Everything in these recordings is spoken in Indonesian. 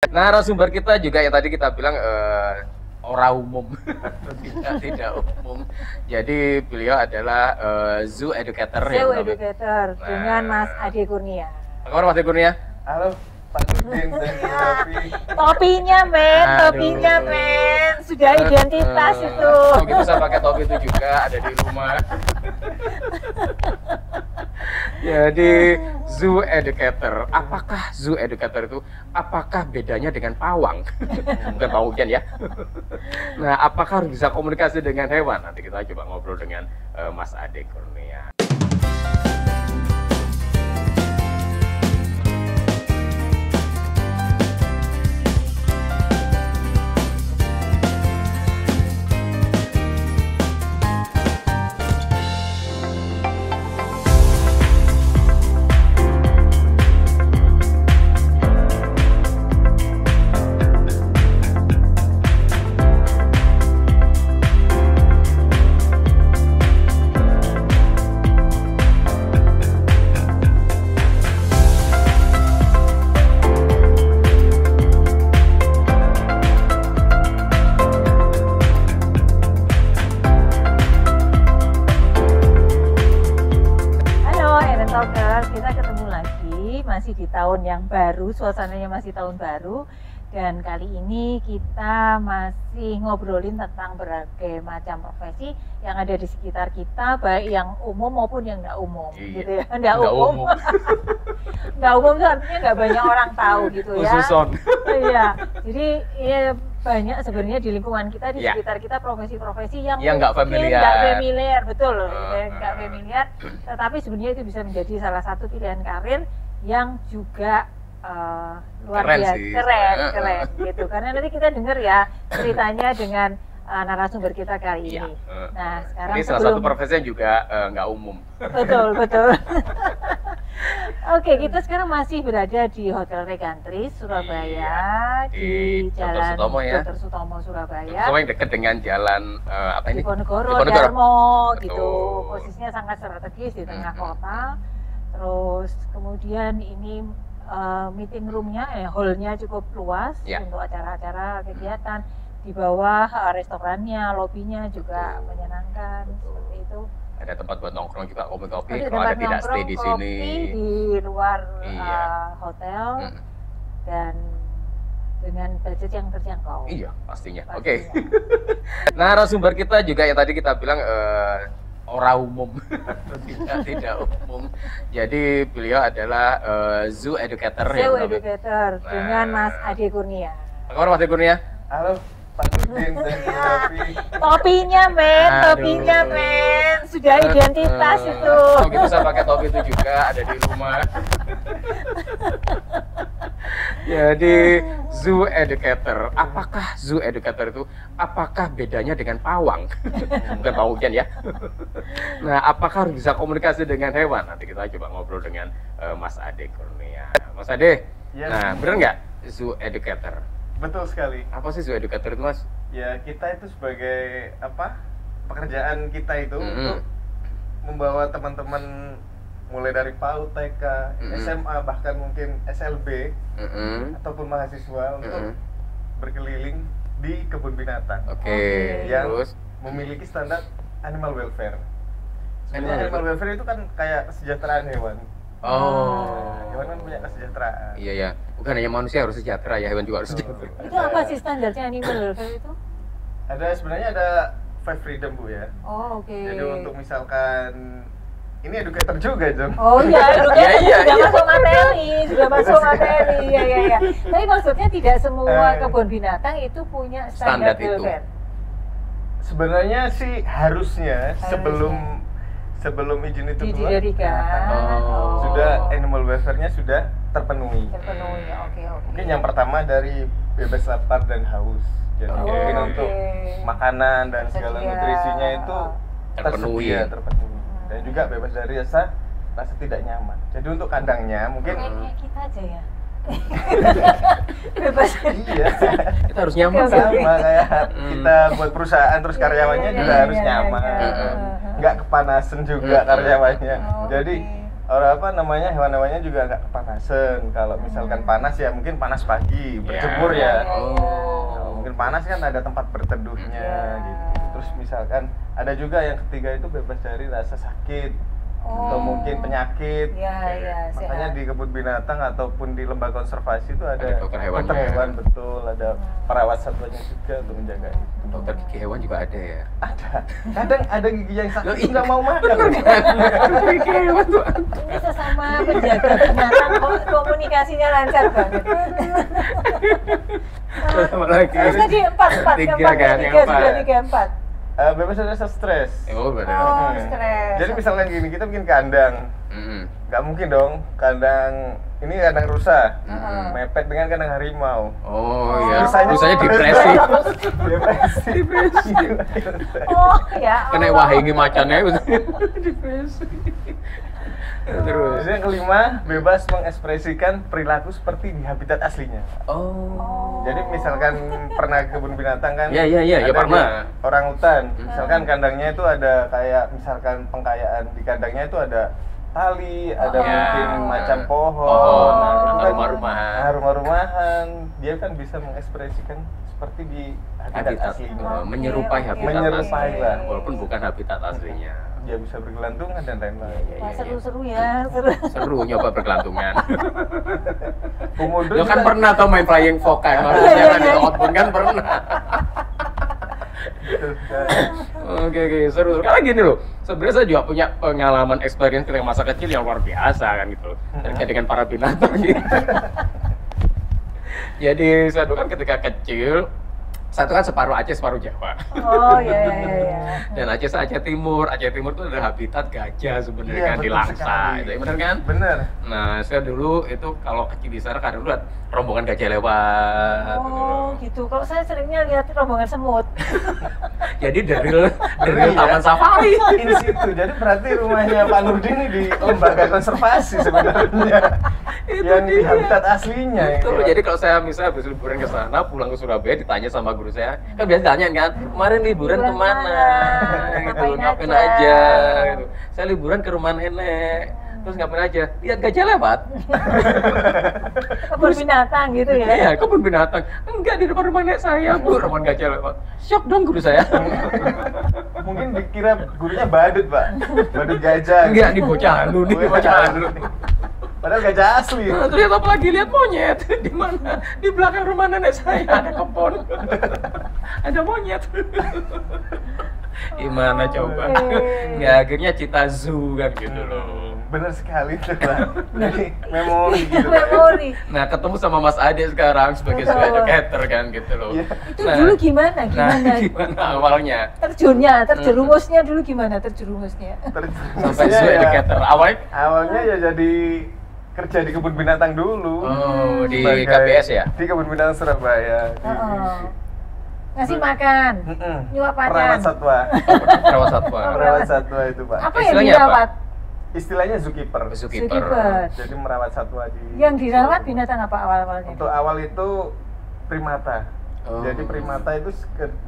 Narasumber kita juga yang tadi kita bilang orang umum, tidak umum. Jadi beliau adalah zoo educator. Zoo educator dengan Mas Ade Kurnia. Apa kabar Mas Ade Kurnia? Halo Pak Nurdin dan Tapi. Topinya men, sudah identitas itu. Oh gitu, saya pakai topi itu juga ada di rumah. Jadi zoo educator, apakah zoo educator itu apakah bedanya dengan pawang? Bukan pawang ya. Nah, apakah harus bisa komunikasi dengan hewan? Nanti kita coba ngobrol dengan Mas Ade Kurnia. Kita ketemu lagi masih di tahun yang baru, suasananya masih tahun baru, dan kali ini kita masih ngobrolin tentang berbagai macam profesi yang ada di sekitar kita, baik yang umum maupun yang nggak umum. Iya, gitu ya. Nggak umum. Nggak umum itu artinya nggak banyak orang tahu gitu ya. Khususon. Iya, jadi ya, banyak sebenarnya di lingkungan kita, di sekitar kita profesi-profesi yang nggak familiar. Nggak familiar, betul, nggak familiar. Tetapi sebenarnya itu bisa menjadi salah satu pilihan karir yang juga luar biasa, keren gitu. Karena nanti kita dengar ya ceritanya dengan narasumber kita kali ini. Nah, sekarang ini salah satu profesi yang juga nggak umum. Betul. Oke, kita sekarang masih berada di Hotel Regantris Surabaya, di Jalan Dr. Sutomo Surabaya. Yang dekat dengan jalan apa ini? Diponegoro, Darmo gitu. Posisinya sangat strategis di tengah kota. Terus kemudian ini meeting roomnya, hallnya cukup luas untuk acara-acara kegiatan. Di bawah restorannya, lobinya juga menyenangkan seperti itu. Ada tempat buat nongkrong juga, kopi-kopi kalau ada tidak stay di sini. Di luar hotel dan dengan budget yang terjangkau. Iya, pastinya. Oke. Narasumber kita juga yang tadi kita bilang orang umum, tidak umum. Jadi beliau adalah zoo educator. Zoo educator dengan Mas Ade Kurnia. Apa kabar Mas Ade Kurnia? Halo Pak Nurdin dan Tapi. Topinya men, sudah identitas itu. Oh gitu, saya pakai topi itu juga ada di rumah. Jadi zoo educator, apakah zoo educator itu apakah bedanya dengan pawang? Bukan pawang ya. Nah, apakah harus bisa komunikasi dengan hewan? Nanti kita coba ngobrol dengan Mas Ade Kurnia. Mas Ade, nah bener nggak zoo educator? Betul sekali. Apa sih zoo educator itu, Mas? Ya, kita itu sebagai pekerjaan kita itu untuk membawa teman-teman mulai dari PAUD, TK, SMA, bahkan mungkin SLB ataupun mahasiswa untuk berkeliling di kebun binatang. Yang memiliki standar animal welfare. Sebenarnya animal welfare itu kan kayak kesejahteraan hewan. Hewan kan punya kesejahteraan. Iya ya, bukan hanya manusia harus sejahtera ya, hewan juga harus sejahtera. Itu apa sih standarnya animal welfare itu? Sebenarnya ada 5 freedom Bu ya. Jadi untuk misalkan ini educator juga, Jom. Oh iya, sudah masuk materi. Iya. Tapi maksudnya tidak semua kebun binatang itu punya standar welfare. Sebenarnya sih harusnya sebelum izin itu keluar sudah animal welfare-nya sudah terpenuhi. Oke. Mungkin yang pertama dari bebas lapar dan haus. Jadi mungkin untuk makanan dan segala nutrisinya itu terpenuhi. Dan juga bebas dari rasa tidak nyaman. Jadi untuk kandangnya mungkin kayak kita aja ya. Bebas. Iya. Kita harus nyaman sama kayak kita buat perusahaan terus karyawannya juga harus nyaman. Nggak kepanasan juga karyawannya. Jadi orang apa namanya hewan-hewannya juga nggak kepanasan. Kalau misalkan panas ya mungkin panas pagi berjemur ya. Kalau mungkin panas kan ada tempat berteduhnya gitu. Terus misalkan ada juga yang ketiga itu bebas dari rasa sakit atau mungkin penyakit. Makanya di kebun binatang ataupun di lembaga konservasi itu ada dokter hewan, betul, ada perawat satwanya juga untuk menjaga itu. Dokter gigi hewan juga ada ya? Ada. Kadang ada gigi yang sakit nggak mau makan. Gigi hewan tuh. Ini sesama penjaga binatang komunikasinya lancar banget. Terus tadi 4 3 4. Bebas dari rasa stres. Stres. Jadi misalkan gini, kita bikin kandang, nggak mungkin dong kandang ini kandang rusa, mepet dengan kandang harimau. Iya. Rusanya depresi. Kena wahingi macannya. Depresi. Terus yang kelima, bebas mengekspresikan perilaku seperti di habitat aslinya. Jadi misalkan pernah ke kebun binatang kan? Iya pernah. Orang hutan, misalkan kandangnya itu ada kayak misalkan pengkayaan di kandangnya itu ada tali, ada mungkin macam pohon, atau rumah-rumahan. Dia kan bisa mengekspresikan seperti di habitat aslinya. Menyerupai habitat menyerupai aslinya, lah. walaupun bukan habitat aslinya. Dia bisa bergelantungan dan lain-lain. Seru-seru ya, seru nyoba bergelantungan. Komodo lo kan pernah tau main flying fox kan, maksudnya kan di outbound kan pernah. Oke, seru. Karena gini loh, sebenarnya saya juga punya pengalaman experience ketika masa kecil yang luar biasa kan gitu, terkait dengan para binatang gitu. Jadi saya dulu kan ketika kecil, satu kan separuh Aceh, separuh Jawa. Iya. Dan Aceh Timur itu adalah habitat gajah sebenarnya kan di Langsa, itu benar kan? Bener. Nah, saya dulu itu kalau kecil di sana kadang lihat rombongan gajah lewat. Gitu. Kalau saya seringnya lihat rombongan semut. Jadi dari taman safari. In situ. Jadi berarti rumahnya Pak Nurdin ini di lembaga konservasi sebenarnya. Yang di habitat aslinya. Betul. Jadi kalau saya misalnya habis liburan ke sana, pulang ke Surabaya ditanya sama guru saya, kan biasa tanya kan, kemarin liburan kemana? Ngapain aja? Gitu. Saya liburan ke rumah nenek. Terus ngapain aja? Lihat gajah lewat. Kebun binatang gitu ya? Iya, kebun binatang. Enggak, di depan rumah nenek saya, Bu, rumah gajah lewat. Syok dong guru saya. Mungkin dikira gurunya badut, Pak. Badut gajah. Enggak, di bocah lu, Padahal gajah asli. Nah, terus lihat apa lagi? Lihat monyet. Di mana? Di belakang rumah nenek saya ada kebun. Ada monyet. Gimana coba? Ya akhirnya cita zoo kan gitu loh. Bener sekali tuh, Pak. Jadi memori gitu. Memori. Nah, ketemu sama Mas Ade sekarang sebagai zoo educator kan gitu loh. Itu dulu gimana? Gimana awalnya? Terjerumusnya dulu gimana terjerumusnya? Sampai zoo educator. Awalnya ya jadi kerja di kebun binatang dulu. Di KBS ya? Di kebun binatang Surabaya. Ngasih makan, nyuap makan. Perawat satwa itu, Pak. Apa yang dirawat? Istilahnya zookeeper. Jadi merawat satwa di. Yang dirawat binatang apa awal-awalnya? Untuk awal itu primata. Jadi primata itu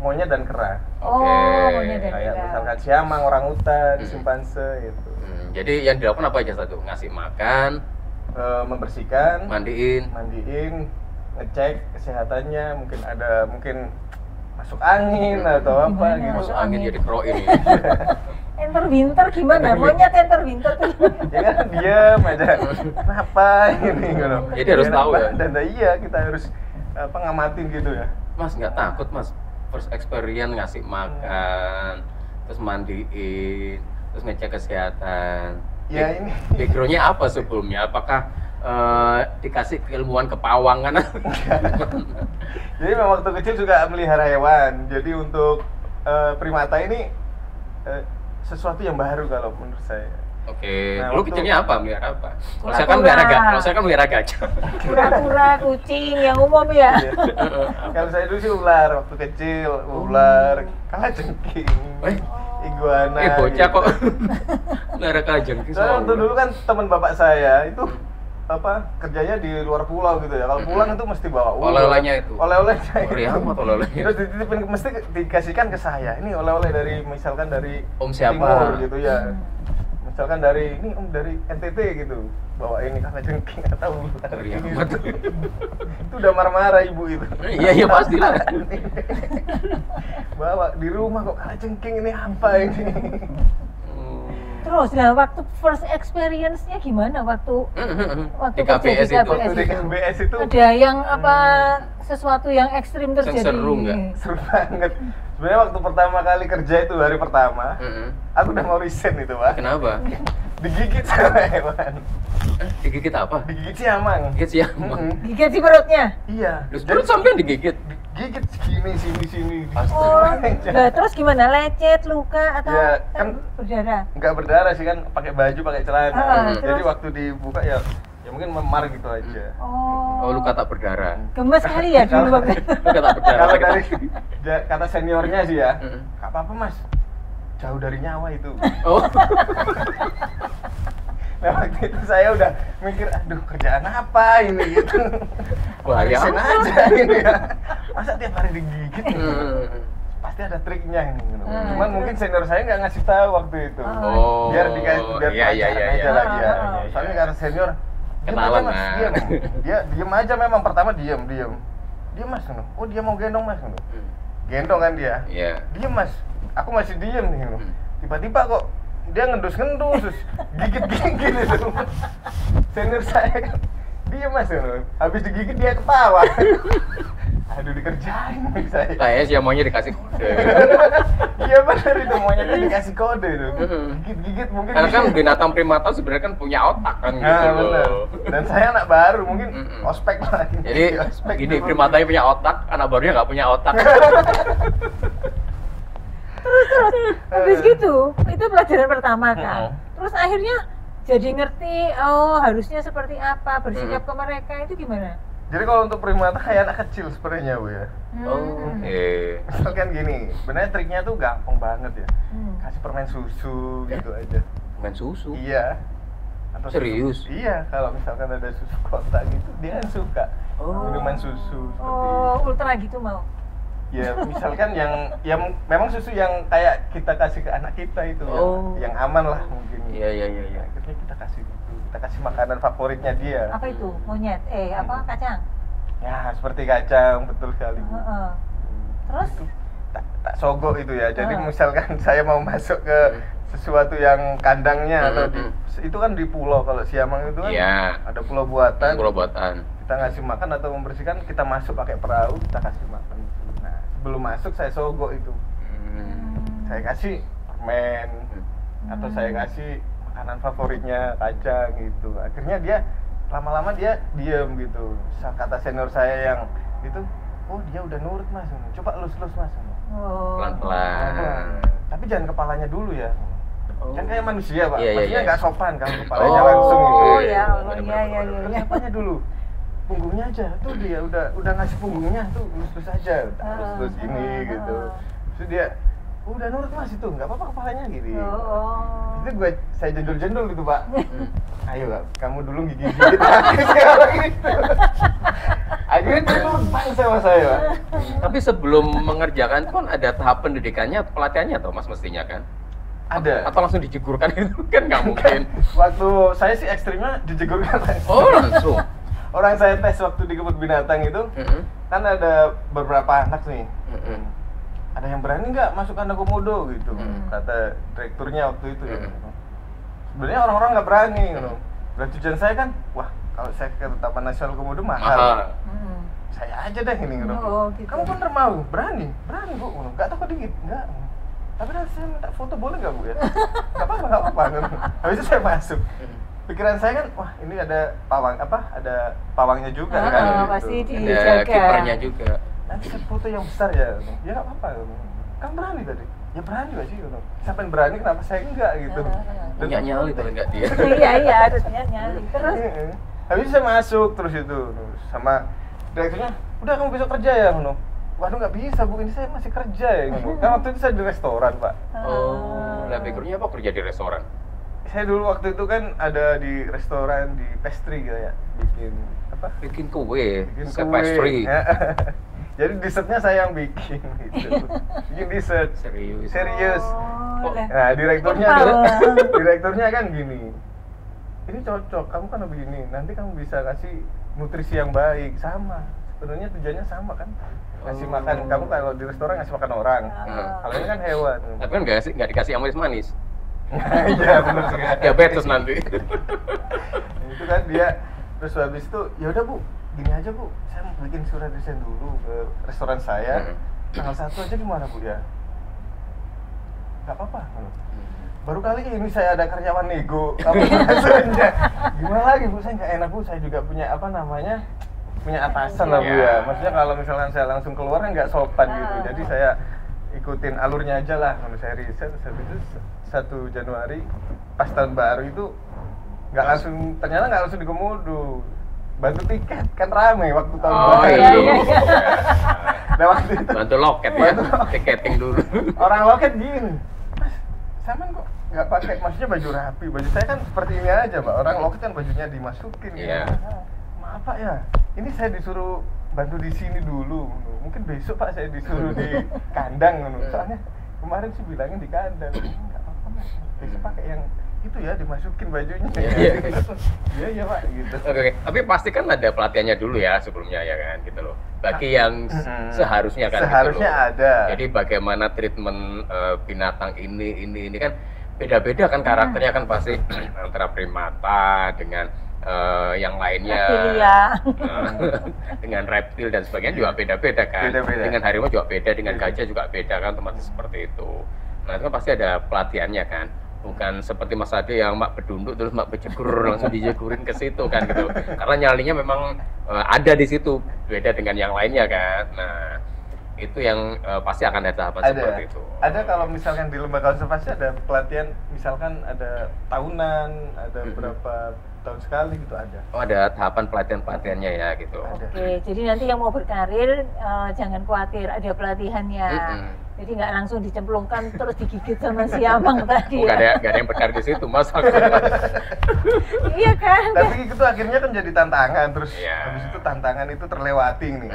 monyet dan kera. Monyet dan kera. Kayak misalkan siamang, orangutan, simpanse itu. Jadi yang dilakukan apa aja satu? Ngasih makan, membersihkan, mandiin, ngecek kesehatannya, mungkin masuk angin atau apa gitu. Masuk angin jadi kero ini. Enter winter gimana? Monyet enter winter tuh. Ya kan diam aja. Kenapa ini gitu. Jadi harus tahu ya. Dan iya kita harus ngamatin gitu ya. Mas nggak takut Mas first experience ngasih makan, terus mandiin, terus ngecek kesehatan. Ya ini. Backgroundnya apa sebelumnya? Apakah dikasih keilmuan kepawangan? Jadi memang waktu kecil juga melihara hewan. Jadi untuk primata ini sesuatu yang baru kalau menurut saya. Oke. Nah, lu kecilnya apa? Melihara apa? Kalau saya kan melihara gajah. Kura-kura, kucing yang umum ya. Kalau saya dulu sih ular waktu kecil, kalajengking, iguana. Bocah kok melihara kalajengking. Soalnya waktu dulu kan teman bapak saya itu kerjanya di luar pulau gitu ya. Kalau pulang itu mesti bawa oleh-olehnya itu. Oleh-olehnya. Terus dititipin mesti dikasihkan ke saya. Ini oleh-oleh dari misalkan dari Om siapa? Timur gitu ya. misalkan dari ini om dari NTT gitu, bawa ini kalajengking atau ular ini. Itu udah marah-marah ibu itu. Iya pasti lah. Bawa di rumah kok kalajengking ini apa ini? Terus nah waktu first experience-nya gimana waktu di KBS kerja itu? Waktu di KBS itu ada yang apa sesuatu yang ekstrim terjadi? Seru nggak? seru banget. Sebenarnya waktu pertama kali kerja itu hari pertama, aku udah mau resign itu pak. Kenapa? Digigit sama hewan. Digigit apa? Digigit siamang. Digigit siamang. Gigit si perutnya? Iya. Terus perut sampean digigit? Gigit sini. Oh, nah, terus gimana? Lecet, luka atau Ya, kan berdarah? nggak berdarah sih kan, pakai baju, pakai celana. Jadi terus? waktu dibuka ya mungkin memar gitu aja. Oh, luka tak berdarah. Gemes kali ya dulu waktu itu. Luka tak berdarah. Kalau sakit. dari kata seniornya sih ya, nggak apa-apa mas, jauh dari nyawa itu. Oh. Nah waktu itu saya udah mikir, aduh kerjaan apa ini gitu. Bahaya Resign amat. aja ini ya. Masa tiap hari digigit nih? Pasti ada triknya ini. Gitu. Cuman mungkin senior saya nggak ngasih tahu waktu itu. Oh. Biar biar iya, pelajaran aja lagi ya. Soalnya karena senior diam aja Kenalan, mas, Mas. diam. Dia diam aja memang pertama diam. Diam mas, gitu. Oh dia mau gendong mas, gitu. Gendong kan dia. Iya. Diam mas, aku masih diam nih. Gitu. Tiba-tiba kok dia ngendus-ngendus, terus gigit-gigit itu. Senior saya kan, diam mas, gitu. Habis digigit dia ketawa. Aduh dikerjain nih saya. Kayaknya siamangnya dikasih kode. Iya benar itu monyetnya dikasih kode itu. Gigit-gigit mungkin. Karena kan binatang primata sebenarnya kan punya otak kan gitu Nah, benar. loh. Dan saya anak baru mungkin ospek lah. Jadi Ospek gini, dulu. primatanya punya otak, anak barunya nggak punya otak. Habis gitu, itu pelajaran pertama kan. Terus akhirnya jadi ngerti, oh harusnya seperti apa, bersikap ke mereka itu gimana? Jadi kalau untuk primata kayak anak kecil sebenarnya Bu ya. Oh, oke. Misalkan gini, sebenarnya triknya tuh gampang banget ya. Kasih permen susu gitu aja. Main susu. Iya. Atau Serius? Susu. Iya, kalau misalkan ada susu kotak gitu, dia kan suka. Minuman susu seperti Oh, ultra gitu mau? ya misalkan yang memang susu yang kayak kita kasih ke anak kita itu yang aman lah mungkin. Iya. Akhirnya kita kasih gitu, kita kasih makanan favoritnya dia. Apa itu? Monyet? Apa? Kacang? Ya seperti kacang, betul sekali Bu. Terus? Itu tak sogok itu ya. Jadi misalkan saya mau masuk ke sesuatu yang kandangnya atau itu kan di pulau, kalau siamang itu kan ada pulau buatan. Pulau buatan. Kita ngasih makan atau membersihkan, kita masuk pakai perahu, kita kasih makan. Nah, sebelum masuk saya sogok itu. Saya kasih permen atau saya kasih makanan favoritnya kacang gitu. Akhirnya dia lama-lama dia diem gitu. Kata senior saya yang itu, oh dia udah nurut mas, coba lus-lus mas. Pelan-pelan. Tapi jangan kepalanya dulu ya. Kan kayak manusia pak, Iya, maksudnya iya. nggak sopan kan kepalanya langsung gitu. Oh ya Allah, iya. Apanya dulu? Punggungnya aja, tuh dia udah ngasih punggungnya tuh lus-lus aja, lus-lus ini gitu. Terus dia udah nurut mas itu, nggak apa-apa kepalanya gitu. Itu saya jendol-jendol gitu pak. Ayo pak, kamu dulu gigit-gigit sekarang gitu. Akhirnya dia nurut banget sama saya pak. Tapi sebelum mengerjakan itu kan ada tahap pendidikannya atau pelatihannya atau mas mestinya kan? Ada. Atau langsung dijegurkan itu kan nggak mungkin. Waktu saya sih ekstrimnya dijegurkan langsung. Oh langsung. Orang saya tes waktu di kebun binatang itu, kan ada beberapa anak nih. Ada yang berani nggak masuk kandang komodo gitu, kata direkturnya waktu itu. Sebenarnya orang-orang nggak berani, gitu. Dan tujuan saya kan, wah kalau saya ke Taman Nasional Komodo mahal. Saya aja deh ini gitu. Gitu. Kamu bener mau? Berani bu, nggak takut dikit, nggak. Tapi nanti saya minta foto boleh nggak bu ya? Nggak apa-apa. Habis itu saya masuk. Pikiran saya kan, wah ini ada pawangnya juga kan. Gitu. Pasti Ada dijaga. kipernya juga. Nanti saya foto yang besar ya. Ya nggak apa-apa. Kamu berani tadi? Ya berani gak sih? Sampai berani kenapa saya enggak gitu? Punya nyali kalau enggak dia. Iya harusnya nyali. Terus? Habis itu saya masuk terus itu sama direkturnya, udah kamu besok kerja ya, Waduh nggak bisa bu, ini saya masih kerja ya. Kan waktu itu saya di restoran pak. Oh, lah backgroundnya apa kerja di restoran? Saya dulu waktu itu kan ada di restoran di pastry gitu ya, bikin apa? Bikin kue, Bikin set kue. pastry. Jadi dessertnya saya yang bikin gitu. Bikin dessert. Serius. Nah, direkturnya kan gini. Ini cocok, kamu kan begini. Nanti kamu bisa kasih nutrisi yang baik. Sama. Sebenarnya tujuannya sama kan. Ngasih makan, kamu kalau di restoran ngasih makan orang. Kalau ini kan hewan. Tapi kan nggak dikasih yang manis-manis. Iya, benar sekali. Diabetes nanti. Itu kan dia, terus habis itu, ya udah Bu, gini aja Bu, saya mau bikin surat desain dulu ke restoran saya. Tanggal 1 aja gimana Bu ya? Gak apa-apa. Baru kali ini saya ada karyawan nego. Gimana lagi Bu, saya nggak enak Bu, saya juga punya punya atasan lah Bu ya. Maksudnya kalau misalnya saya langsung keluar kan nggak sopan gitu. Jadi saya ikutin alurnya aja lah. Kalau saya riset, habis itu 1 Januari pas tahun baru itu ternyata nggak langsung di Komodo. Bantu tiket, kan rame waktu tahun baru. Iya. Nah, waktu itu bantu loket ya, tiketing dulu. Orang loket gini, Mas, Saman kok nggak pakai, maksudnya baju rapi, baju saya kan seperti ini aja Pak. Orang loket kan bajunya dimasukin gitu. Maaf Pak ya, ini saya disuruh bantu di sini dulu. Mungkin besok Pak saya disuruh di kandang. Soalnya kemarin sih bilangin di kandang. Nggak apa-apa Mas, besok pakai yang itu ya, dimasukin bajunya. Iya Pak gitu. Oke. Tapi pasti kan ada pelatihannya dulu ya sebelumnya ya kan gitu loh. Bagi yang seharusnya kan seharusnya gitu loh. Ada. Jadi bagaimana treatment binatang ini kan beda-beda kan karakternya kan pasti antara primata dengan yang lainnya. Dengan reptil dan sebagainya juga beda-beda kan. Dengan harimau juga beda, dengan gajah juga beda kan, otomatis seperti itu. Nah, itu kan pasti ada pelatihannya kan. Bukan seperti Mas Ade yang mak bedunduk terus mak bejegur langsung dijegurin ke situ kan gitu. Karena nyalinya memang ada di situ, beda dengan yang lainnya kan. Nah, itu yang pasti akan ada tahapan seperti itu. Ada kalau misalkan di lembaga konservasi ada pelatihan, misalkan ada tahunan, ada berapa tahun sekali gitu ada. Oh, ada tahapan pelatihannya ya gitu. Oke, jadi nanti yang mau berkarir jangan khawatir, ada pelatihannya. Jadi nggak langsung dicemplungkan terus digigit sama si abang tadi. Nggak ada yang berkarir di situ Mas. Iya kan. Tapi itu akhirnya kan jadi tantangan, terus habis itu tantangan itu terlewati nih.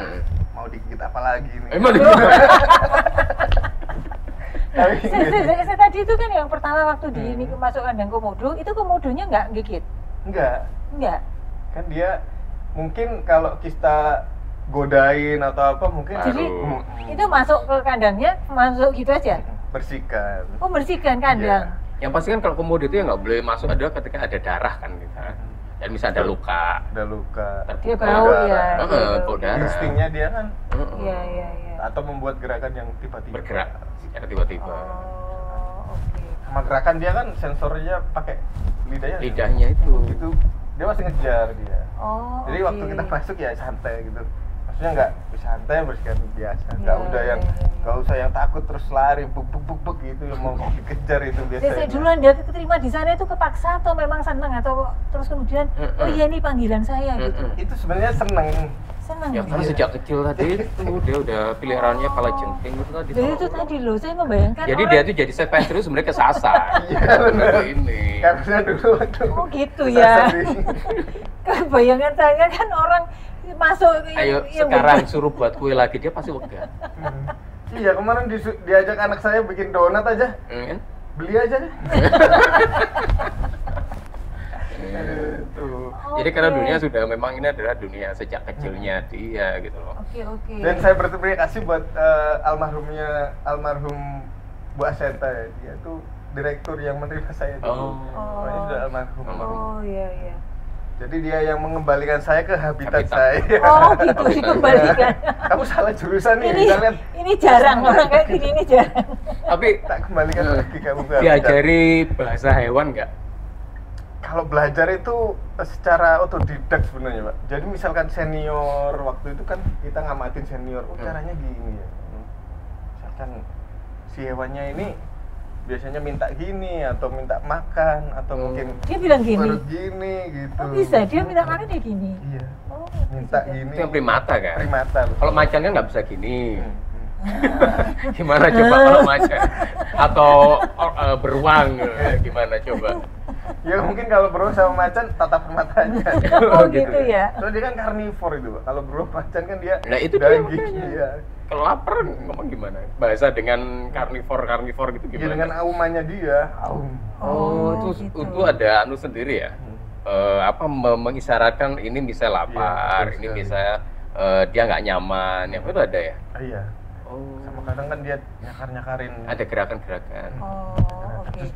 Mau digigit apa lagi nih? Emang saya tadi itu kan yang pertama waktu di masuk kandang komodo, itu komodonya nggak gigit? Enggak. Kan dia mungkin kalau kita godain atau apa mungkin. Jadi itu masuk ke kandangnya, masuk gitu aja? Bersihkan. Oh, bersihkan kandang. Yang pasti kan kalau komodo itu ya nggak boleh masuk adalah ketika ada darah kan gitu. Dan bisa ada luka. Dia bau ya. Bau darah. Instingnya dia kan. Iya. Atau membuat gerakan yang tiba-tiba. Bergerak secara tiba-tiba. Oke. Sama gerakan dia kan sensornya pakai lidahnya itu. Itu dia masih ngejar dia. Jadi waktu kita masuk ya santai gitu. Maksudnya nggak santai, bersihkan biasa. Nggak usah yang takut terus lari buk gitu yang mau dikejar itu biasanya. Saya duluan dia keterima di sana itu kepaksa atau memang seneng atau terus kemudian oh iya ini panggilan saya gitu. Itu sebenarnya seneng. Ya karena sejak kecil tadi itu dia udah peliharaannya kalajengking itu tadi. Jadi itu tadi loh, saya membayangkan. Jadi dia tuh jadi survive terus sebenarnya kesasar. Iya benar ini. Karena dulu oh gitu ya. Kebayangan saya kan orang masuk. Ayo sekarang suruh buat kue lagi dia pasti wegah. Iya kemarin diajak anak saya bikin donat aja. Beli aja deh. Jadi karena dunia sudah memang ini adalah dunia sejak kecilnya dia gitu loh. Oke. Dan saya berterima kasih buat almarhum Bu Aseta ya. Dia tuh direktur yang menerima saya dulu. Pokoknya sudah almarhum. Oh iya. Jadi dia yang mengembalikan saya ke habitat saya. Oh gitu, dikembalikan. Kamu salah jurusan nih. Ini jarang orang kayak gini, ini jarang. Tapi tak kembalikan lagi kamu ke diajari bahasa hewan nggak? Kalau belajar itu secara otodidak sebenarnya Pak. Jadi misalkan senior waktu itu kan kita ngamatin senior, caranya gini ya. Misalkan si hewannya ini biasanya minta gini atau minta makan atau mungkin dia bilang gini. Gini gitu. Oh bisa dia minta makan kayak gini. Iya. Minta gini. Itu yang primata kan? Primata. Kalau macan kan nggak bisa gini. Gimana coba kalau macan atau beruang gimana coba? Ya mungkin kalau beruang sama macan tatap matanya. Oh gitu ya. Soalnya dia kan karnivor itu, Pak. Kalau beruang macan kan dia Nah, itu dia daging. makanya. Iya. Kalau lapar ngomong gimana? Bahasa dengan karnivor gitu Ya gimana? dengan aumannya dia, aum. Oh, gitu. itu ada anu sendiri ya. Mengisyaratkan ini bisa lapar, Iya, ini betul bisa dia nggak nyaman, yang itu ada ya. Iya. Oh, Sama kadang kan dia nyakar-nyakarin. ada gerakan-gerakan. Oh, oke. Terus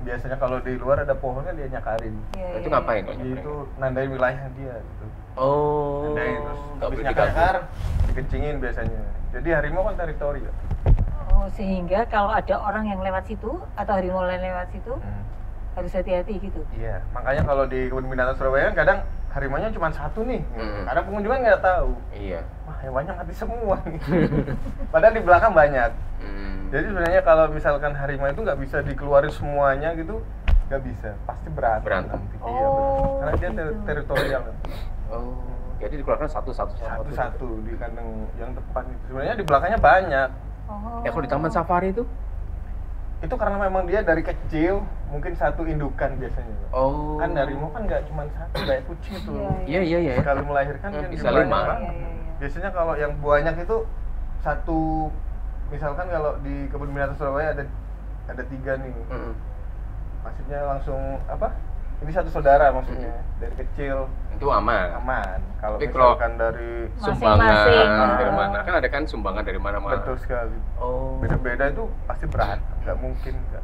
biasanya kalau di luar ada pohonnya dia nyakarin. Iya, Itu iya, ngapain kok? Dia itu nandain wilayah dia gitu. Oh, Nandain terus nggak habis boleh nyakar-nyakar diganggu. dikencingin biasanya. Jadi harimau kan teritori ya. Oh, sehingga kalau ada orang yang lewat situ atau harimau lain lewat situ harus hati-hati gitu. Iya, makanya kalau di kebun binatang Surabaya kan kadang harimaunya cuma satu nih. Kadang pengunjung kan nggak tahu. Iya. Wah, hewannya mati semua nih. Padahal di belakang banyak. Jadi sebenarnya kalau misalkan harimau itu nggak bisa dikeluarin semuanya gitu, nggak bisa. Pasti berantem. Nanti. Iya, Oh, benar. Karena dia gitu. teritorial. Oh, jadi dikeluarkan satu-satu. Satu-satu di kandang yang depan itu. Sebenarnya di belakangnya banyak. Oh. Ya kalau di taman safari itu? Itu karena memang dia dari kecil mungkin satu indukan biasanya. Oh. Kan harimau kan nggak cuma satu kayak kucing itu. Iya. Sekali melahirkan kan Bisa jumlahnya 5. kan. Iya. Biasanya kalau yang banyak itu satu, misalkan kalau di kebun binatang Surabaya ada 3 nih. Maksudnya langsung apa? Ini satu saudara maksudnya dari kecil Itu aman. Kalau Tapi kalau misalkan dari Sumbangan Masing-masing. dari mana? Kan ada kan sumbangan dari mana-mana. betul sekali. Oh. Beda-beda itu pasti berat, nggak mungkin nggak.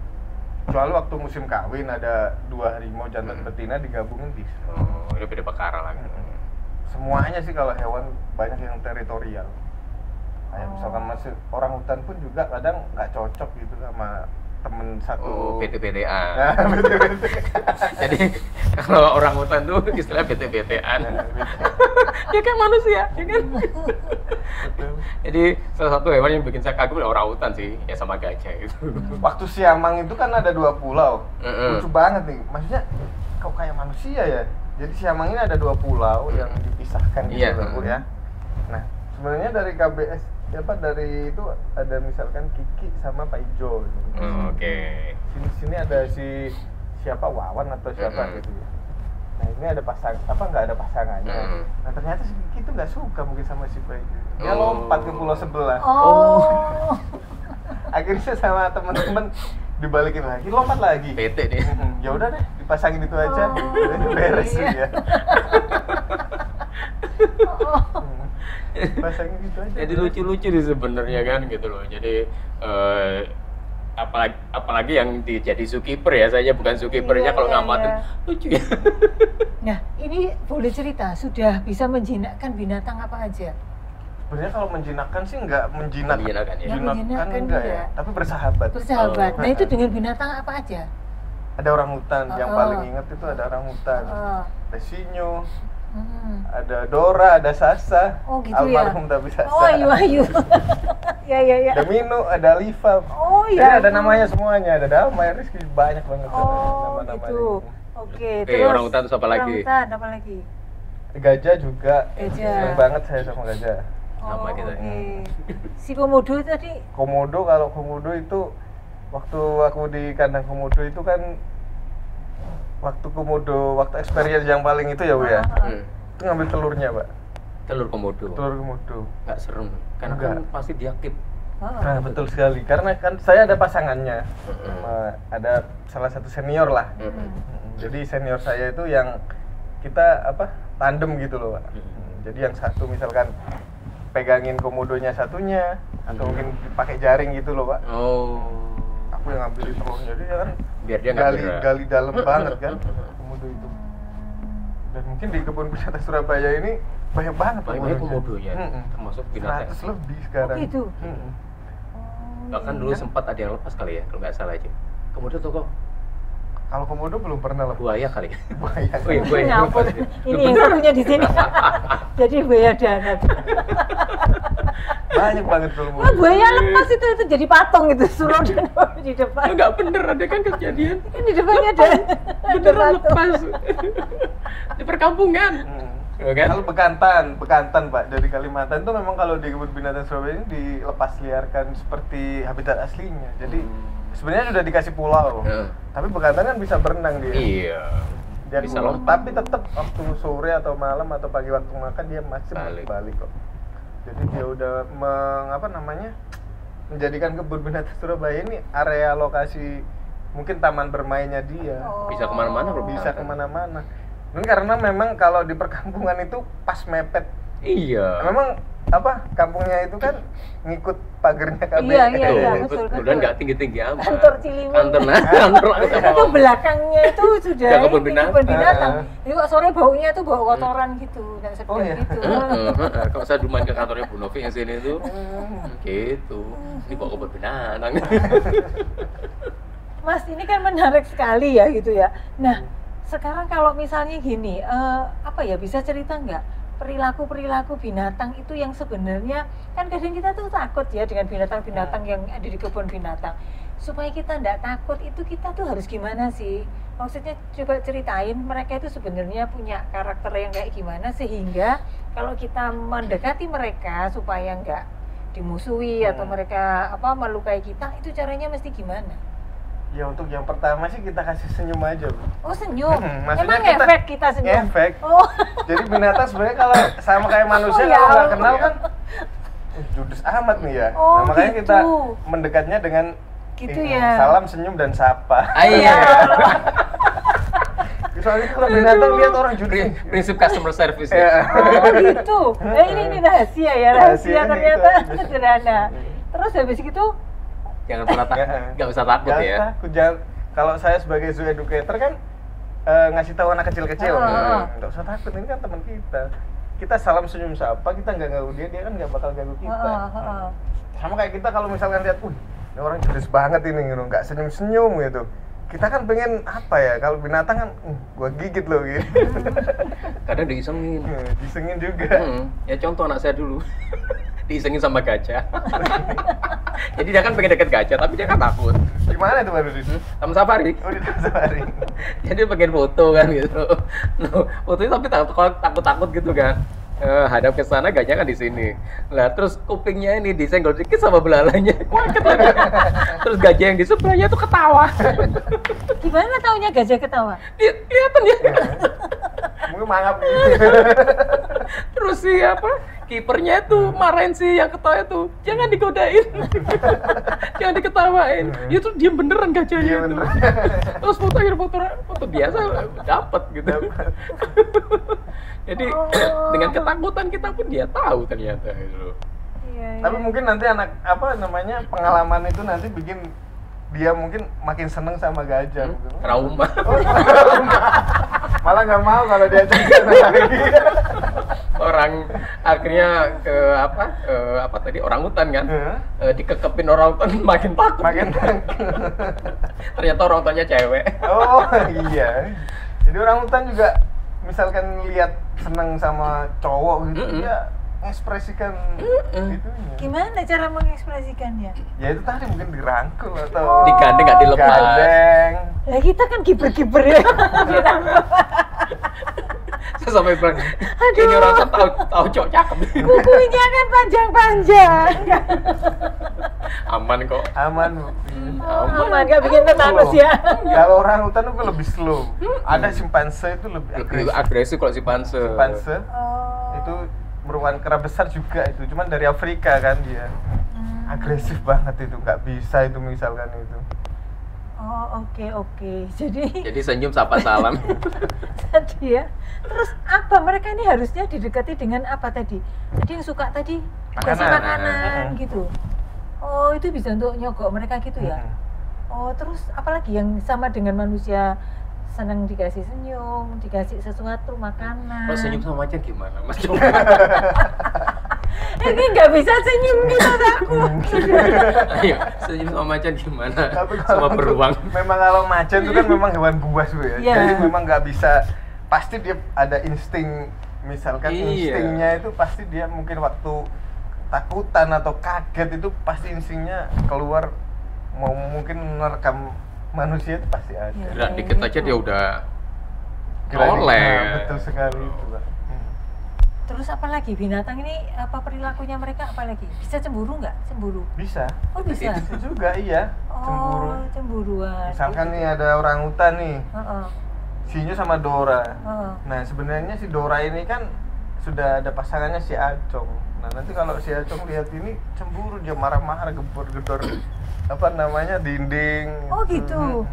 Kecuali waktu musim kawin ada 2 harimau jantan betina digabungin bisa. Oh, itu beda perkara lagi. Semuanya sih kalau hewan banyak yang teritorial. Kayak misalkan masih orang hutan pun juga kadang nggak cocok gitu sama temen satu. Oh, BT-BT-an. Nah, betul-betul. Jadi kalau orang hutan tuh istilah BT-BT-an. Ya kan manusia, ya kan? Jadi salah satu hewan yang bikin saya kagum adalah orang hutan sih, ya sama gajah itu. Waktu Siamang itu kan ada 2 pulau. Lucu banget nih. Maksudnya kok kayak manusia ya? Jadi Siamang ini ada 2 pulau yang dipisahkan gitu Iya. Bu, ya. Nah, sebenarnya dari KBS dari itu ada misalkan Kiki sama Pak Ijo gitu. Oke. Sini ada si siapa Wawan atau siapa gitu ya. Nah, ini ada nggak ada pasangannya. Nah, ternyata si Kiki itu nggak suka mungkin sama si Pak Ijo. Dia lompat ke pulau sebelah. Oh. Akhirnya sama teman-teman dibalikin lagi, lompat lagi. PT nih. Ya udah deh, dipasangin itu aja. Oh, Beres iya. ya. Pasangin gitu aja. Jadi lucu-lucu sih sebenarnya kan gitu loh. Jadi apalagi yang jadi zookeeper ya, saya bukan zookeepernya kalau ngamatin lucu ya. Nah, ini boleh cerita, sudah bisa menjinakkan binatang apa aja? Sebenarnya kalau menjinakkan sih nggak menjinakkan ya. Menjinakkan enggak ya, tapi bersahabat. Bersahabat. Nah, itu dengan binatang apa aja? Ada orang hutan, yang paling inget itu ada orang hutan. Ada sinyo, ada Dora, ada Sasa, oh, gitu almarhum ya? tapi Sasa. Oh, Ayu. Ya. Ada Minu, ada Liva. Oh, Jadi iya. ada namanya semuanya, ada Damai, Rizky, banyak banget Oh, nama-namanya. gitu. Oke, Oke, terus orang hutan terus apa lagi? Orang hutan apa lagi? Gajah juga, Gajah. seneng banget saya sama gajah. Sama kita. Oke. Si komodo tadi? Komodo, kalau komodo itu waktu aku di kandang komodo itu kan waktu experience yang paling itu ya Bu ya. Itu ngambil telurnya Pak. Telur komodo. Telur komodo. Nggak serem, karena kan pasti diaktif. Nah, betul sekali. Karena kan saya ada pasangannya. Ada salah satu senior lah. Jadi senior saya itu yang kita tandem gitu loh Pak. Jadi yang satu misalkan pegangin komodonya satunya atau mungkin pakai jaring gitu loh Pak. Oh. Aku yang ngambilin telurnya, jadi kan Biar dia nggak gerak. gali dalam banget kan komodo itu. Dan mungkin di kebun binatang Surabaya ini banyak banget Banyak komodonya, termasuk binatang. 100 lebih sekarang. Oh, gitu. Bahkan dulu sempat ada yang lepas kali ya, kalau nggak salah aja. Komodo tuh kok Kalau komodo belum pernah lah. buaya kali. Buaya. Oh iya, buaya. Ngapun. Ini yang satunya di sini. Jadi buaya darat. Banyak banget komodo. Wah, buaya lepas itu jadi patung itu suruh di depan. Nggak bener, ada kan kejadian. Kan di depannya ada Beneran patung. lepas. Di perkampungan. Kan? Kalau bekantan Pak, dari Kalimantan tuh memang kalau di kebun binatang Surabaya ini dilepas liarkan seperti habitat aslinya. Jadi sebenarnya sudah dikasih pulau, tapi bekantan kan bisa berenang dia. Iya. Dia Bisa pulang, lompat. tapi tetap waktu sore atau malam atau pagi waktu makan dia masih balik kok. Jadi dia udah menjadikan kebun binatang Surabaya ini area lokasi mungkin taman bermainnya dia. Bisa kemana-mana bro. Bisa kemana-mana. Mungkin karena memang kalau di perkampungan itu pas mepet. Iya. Memang kampungnya itu kan ngikut pagernya KBN. Iya, betul. Kemudian nggak tinggi-tinggi amat. Kantor Ciliwung. Kantor Itu belakangnya itu sudah Udah kebun binatang. Jadi kok sore baunya tuh bau kotoran gitu, dan sedang gitu. Kalau saya dulu main ke kantornya Bu Novi yang sini itu, gitu. Ini bawa kebun binatang. Mas, ini kan menarik sekali ya gitu ya. Nah, sekarang kalau misalnya gini, bisa cerita nggak perilaku binatang itu yang sebenarnya kan kadang kita tuh takut ya dengan binatang-binatang yang ada di kebun binatang. Supaya kita nggak takut itu kita tuh harus gimana sih? Maksudnya coba ceritain mereka itu sebenarnya punya karakter yang kayak gimana sehingga kalau kita mendekati mereka supaya nggak dimusuhi atau mereka melukai kita, itu caranya mesti gimana? Ya untuk yang pertama sih kita kasih senyum aja, Bro. Oh, senyum. Maksudnya Emang efek kita senyum? Efek. Oh. Jadi binatang sebenarnya kalau sama kayak manusia kalau nggak kenal kan judes amat nih ya. Oh, nah, makanya gitu. kita mendekatnya dengan gitu ya. Salam, senyum dan sapa. Iya. Soalnya kalau binatang lihat orang judes. Prinsip customer service ya. Oh gitu. Ini rahasia ya, rahasia ternyata sederhana. Terus habis gitu Jangan pernah nggak usah takut ya. Jangan, kalau saya sebagai zoo educator kan ngasih tahu anak kecil-kecil, nggak usah takut, ini kan teman kita. Kita salam senyum sapa, kita nggak ganggu dia kan nggak bakal ganggu kita. Sama kayak kita kalau misalkan lihat, ini orang judes banget ini, nggak senyum-senyum gitu. Kita kan pengen kalau binatang kan, gua gigit loh gitu. Kadang diisengin. Disengin juga. Ya contoh anak saya dulu. Diisengin sama gajah. Jadi dia kan pengen deket gajah, tapi dia kan takut. Gimana itu baru Taman safari. Oh, di taman safari. Jadi dia pengen foto kan gitu. Fotonya tapi takut gitu kan. Hadap ke sana, gajah kan di sini. Lah terus kupingnya ini disenggol dikit sama belalainya. Kuaket lagi. Terus gajah yang di sebelahnya tuh ketawa. Gimana taunya gajah ketawa? Kelihatan ya. Mungkin mangap. Terus kipernya itu marahin si yang ketawa itu, jangan digodain, jangan diketawain. Ya tuh diam beneran gajahnya itu. Terus foto biasa dapat gitu. Jadi dengan ketakutan kita pun dia tahu ternyata itu. Iya. Tapi mungkin nanti pengalaman itu nanti bikin dia mungkin makin seneng sama gajah. Trauma. Malah nggak mau kalau diajak ke sana lagi. Orang akhirnya ke orang hutan kan, dikekepin orang hutan makin takut. Ternyata orang hutannya cewek. Oh iya. Jadi orang hutan juga misalkan lihat seneng sama cowok gitu, dia mengekspresikan itunya. Gimana cara mengekspresikannya? Ya itu tadi mungkin dirangkul atau digandeng, nggak dilepas. Gandeng. Ya kita kan kiper-kiper ya. Saya sampai bilang, ini orang tahu cowok cakep. Kukunya kan panjang-panjang. Aman kok. Aman. Aman, nggak bikin tetanus ya. Kalau orang hutan itu lebih slow. Ada simpanse itu lebih agresif kalau simpanse. Simpanse itu merupakan kera besar juga itu, cuman dari Afrika kan dia. Agresif banget itu, nggak bisa itu misalkan itu. Oh oke. Jadi Senyum sapa salam. tadi ya. Terus apa mereka ini harusnya didekati dengan apa tadi? Tadi yang suka tadi kasih makanan gitu. Oh itu bisa untuk nyogok mereka gitu ya. Oh terus apalagi yang sama dengan manusia, senang dikasih senyum, dikasih sesuatu makanan. Kalau senyum sama macan gimana Mas? Ini nggak bisa senyum gitu aku. Ayo, senyum sama macan gimana? Tapi Sama beruang. Memang kalau macan itu kan memang hewan buas Bu ya. Yeah. Jadi memang nggak bisa, pasti dia ada insting, misalkan instingnya itu pasti dia mungkin waktu takutan atau kaget itu pasti instingnya keluar, mau mungkin menerkam manusia itu pasti ada. Gerak dikit aja dia udah Gerak dikit, oleh. betul sekali itu Pak. Terus apa lagi binatang ini apa perilakunya mereka apa lagi? Bisa cemburu nggak? Cemburu? Bisa. Oh bisa. Bisa juga iya. Cemburu. Oh cemburuan. Misalkan nih ada orangutan nih. Sinyo sama Dora. Nah sebenarnya si Dora ini kan sudah ada pasangannya si Acong. Nah nanti kalau si Acong lihat ini cemburu, dia marah-marah, gempur-gedor apa namanya dinding. Oh gitu.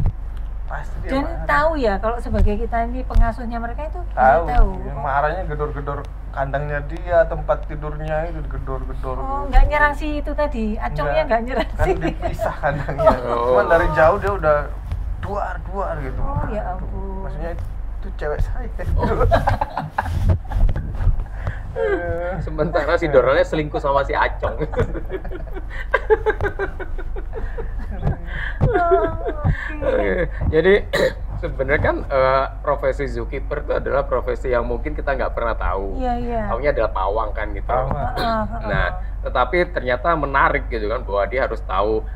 Pasti dia Dan marah. tahu ya kalau sebagai kita ini pengasuhnya mereka itu Tahu. tahu. Dia marahnya gedor-gedor kandangnya dia, tempat tidurnya itu gedor-gedor. Oh nggak nyerang si itu tadi, Acongnya nggak nyerang kan sih. dipisah kandangnya. Cuman dari jauh dia udah duar gitu. Oh ya ampun. Maksudnya itu cewek saya. Sementara si Doranya selingkuh sama si Acong. Jadi sebenarnya kan profesi zookeeper itu adalah profesi yang mungkin kita nggak pernah tahu. Iya. Taunya adalah pawang kan gitu. Nah, tetapi ternyata menarik gitu kan bahwa dia harus tahu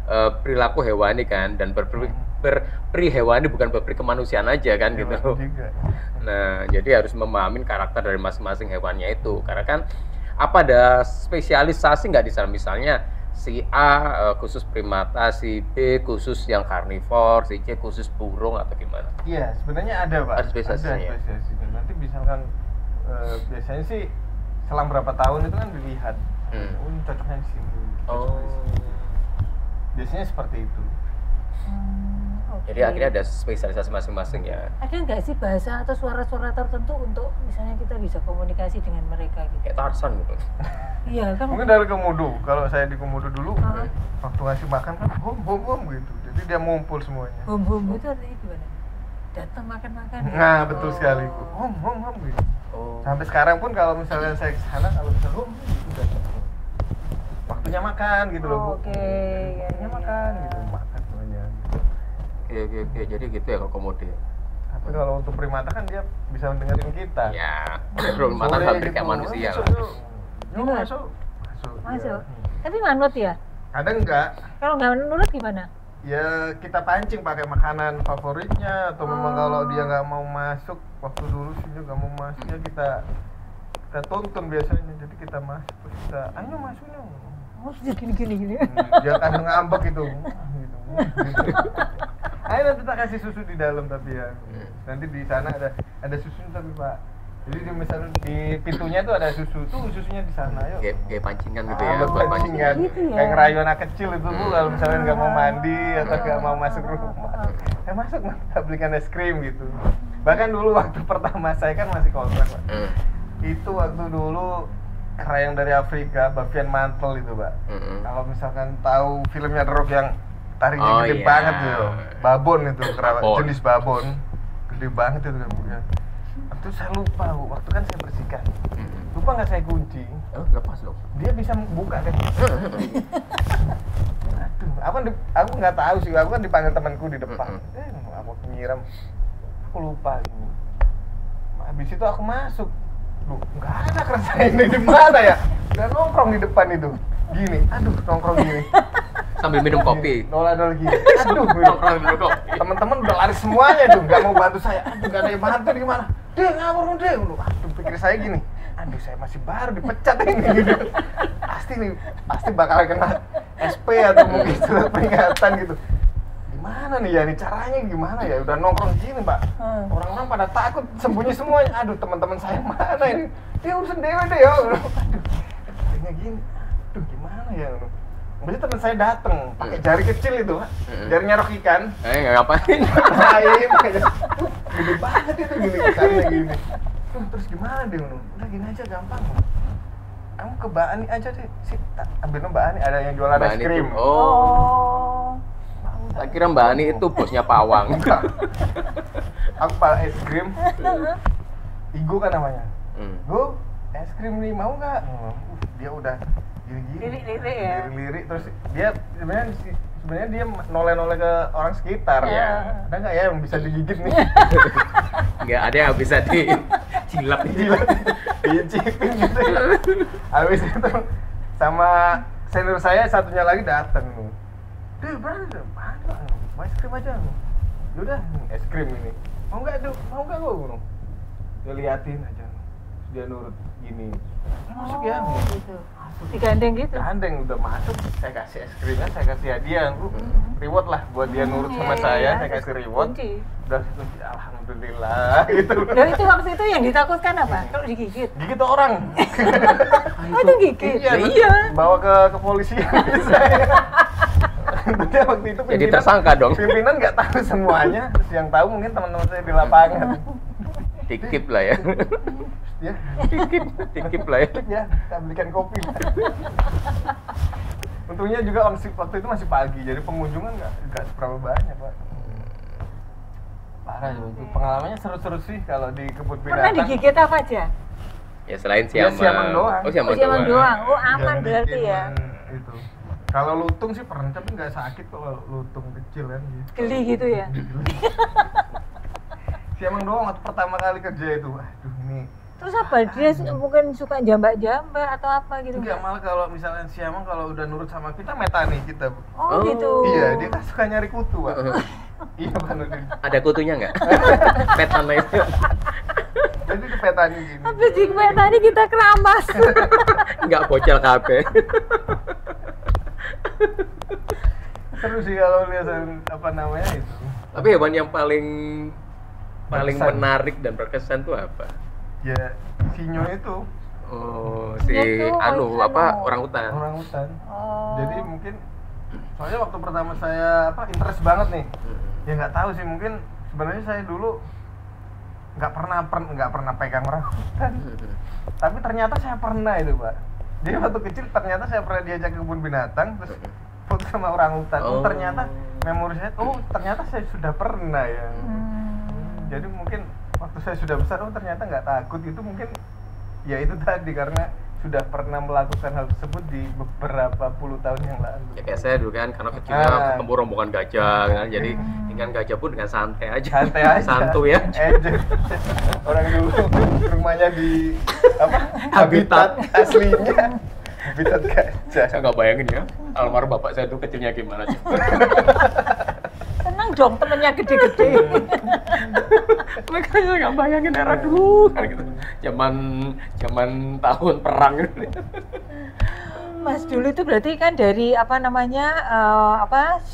perilaku hewani kan dan berperi hewani bukan berperi kemanusiaan aja kan gitu. Nah, jadi harus memahami karakter dari masing-masing hewannya itu. Karena kan apa ada spesialisasi nggak di sana, misalnya si A khusus primata, si B khusus yang karnivor, si C khusus burung atau gimana? Iya, sebenarnya ada Pak. Ada spesialisasinya. Ada spesialisasinya. Nanti misalkan biasanya sih selang berapa tahun itu kan dilihat. Ini cocoknya di sini. Oh. Biasanya seperti itu. Okay. Jadi akhirnya ada spesialisasi masing-masing ya. Ada nggak sih bahasa atau suara-suara tertentu untuk misalnya kita bisa komunikasi dengan mereka gitu? Kayak Tarzan gitu. Iya kan? Mungkin dari komodo. Kalau saya di komodo dulu, waktu ngasih makan kan hom gitu. Jadi dia ngumpul semuanya. Hom itu artinya gimana? Datang makan-makan. Nah, betul sekali. Hom gitu. Oh. Sampai sekarang pun kalau misalnya saya ke sana, kalau misalnya udah waktunya makan gitu loh, Bu. Oke. Waktunya makan gitu, makan semuanya. Oke. Jadi gitu ya kalau komodo. Tapi kalau untuk primata kan dia bisa mendengarin kita. Ya, primata hampir kayak manusia lah. Masuk. Tapi manut ya? Kadang enggak. Kalau nggak menurut gimana? Ya kita pancing pakai makanan favoritnya atau memang kalau dia nggak mau masuk, waktu dulu sih juga nggak mau masuk ya kita tuntun biasanya, jadi kita masuk terus kita ayo masuk dong. Oh gini. Dia kadang ngambek gitu. Ayo nanti kita kasih susu di dalam tapi ya. Nanti di sana ada susunya tapi Pak. Jadi misalnya di pintunya tuh ada susu, tuh susunya di sana yuk. Kayak pancingan gitu ya, buat Pancingan. Gitu ya? Kayak ngerayu anak kecil itu Bu, kalau misalnya nggak mau mandi atau nggak mau masuk rumah. Masuk kita belikan es krim gitu. Bahkan dulu waktu pertama saya kan masih kontrak Pak. Itu waktu dulu kera yang dari Afrika, bavian mantel itu Pak. Kalau misalkan tahu filmnya The Rock yang taringnya gede banget gitu, babon itu, kera jenis babon, gede banget itu kan Bu ya. Waktu saya lupa Bu, waktu kan saya bersihkan, lupa nggak saya kunci. Lepas loh. Dia bisa buka kan? Aduh, aku nggak tahu sih, aku kan dipanggil temanku di depan. Aku nyiram, aku lupa gitu. Habis itu aku masuk. Loh, nggak ada kerasa ini di mana ya? Udah nongkrong di depan itu. Gini, aduh nongkrong gini. Sambil minum kopi. Nol gini. Aduh, Nongkrong minum kopi. teman-teman udah lari semuanya tuh, nggak mau bantu saya. Aduh, nggak ada yang bantu di mana? Deh, ngawur deh. Aduh, pikir saya gini. Aduh, saya masih baru dipecat ini gitu. Pasti bakal kena SP atau mungkin surat peringatan gitu. Gimana nih ya, nih caranya gimana ya? Udah nongkrong gini Pak, orang-orang pada takut, sembunyi semuanya. Aduh, teman-teman saya mana ini? Dia urusan dewe deh ya. Aduh, kayaknya gini. Aduh, gimana ya? Kemudian teman saya datang pakai jari kecil itu, jari nyerok ikan. Nggak ngapain? Ngapain? Gede banget itu gini ikannya gini. Terus gimana deh? Udah gini aja gampang. Kamu ke Mbak Ani aja deh. Ambil Mbak Ani, ada yang jualan es krim. Oh. Saya kira Mbak Ani itu bosnya pawang. Aku pala es krim. Igo kan namanya. Go, es krim nih mau nggak? Dia udah gini-gini. Lirik terus dia sebenarnya dia noleh-noleh ke orang sekitar. Ya. Ada nggak ya yang bisa digigit nih? Nggak ada yang bisa dicilap. Dicipin gitu ya. Habis itu sama senior saya satunya lagi datang. Duh, berani dong, mau es krim aja. Yaudah, es krim ini. Mau nggak gue? Dia liatin aja. dia nurut gini. Masuk ya. Gitu. Digandeng gitu. Gandeng udah masuk, saya kasih es krimnya, saya kasih hadiah, reward lah buat dia nurut sama saya kasih reward. Udah alhamdulillah gitu. Loh itu waktu itu yang ditakutkan apa? Kalau digigit? Gigit orang. Oh itu gigit? Iya. Bawa ke kepolisian saya. Dia waktu itu jadi tersangka dong. Pimpinan nggak tahu semuanya, terus yang tahu mungkin teman-teman saya di lapangan. Dikip lah ya. Ya, dikip lah ya. Ya, kita belikan kopi. Untungnya juga waktu itu masih pagi, jadi pengunjungan nggak seberapa banyak, Pak. Parah itu. Pengalamannya seru-seru sih kalau di kebun binatang. Pernah digigit apa aja? Ya selain siamang. Ya, siamang doang. Oh, siamang doang. Oh, aman berarti ya. Itu. Kalau lutung sih pernah, tapi nggak sakit kalau lutung kecil kan. Geli gitu ya. Siamang doang waktu pertama kali kerja itu. Aduh, ini. Terus apa? Dia mungkin suka jambak-jambak atau apa gitu? Enggak, malah kalau misalnya siamang kalau udah nurut sama kita metani kita. Oh, gitu. Iya, dia kan suka nyari kutu, Pak. Iya, Pak Nurdin. Ada kutunya nggak? Petani itu. Jadi di petani gini. Habis di petani kita keramas. Nggak bocel kabeh. Seru sih kalau lihat apa namanya itu. Tapi hewan yang paling Berkesan. menarik dan berkesan tuh apa? Ya, sinyo itu. Oh, Sinyo tuh orangutan. Orangutan. Oh. Jadi mungkin soalnya waktu pertama saya interest banget nih. Ya nggak tahu sih, mungkin sebenarnya saya dulu nggak pernah pegang orangutan. Tapi ternyata saya pernah itu, Pak. Jadi waktu kecil ternyata saya pernah diajak ke kebun binatang terus foto sama orangutan. Oh, ternyata memori saya, ternyata saya sudah pernah ya. Jadi mungkin waktu saya sudah besar, ternyata nggak takut, itu mungkin ya itu tadi karena sudah pernah melakukan hal tersebut di beberapa puluh tahun yang lalu. Ya kayak saya dulu kan, karena kecilnya ketemu rombongan gajah kan, jadi dengan gajah pun dengan santai aja. Santuy ya. Orang dulu rumahnya di habitat aslinya. Habitat gajah. Saya nggak bayangin ya, almarhum bapak saya itu kecilnya gimana sih. Senang dong temennya gede-gede. Makanya nggak bayangin era dulu kan gitu. Zaman tahun perang gitu. Mas dulu itu berarti kan dari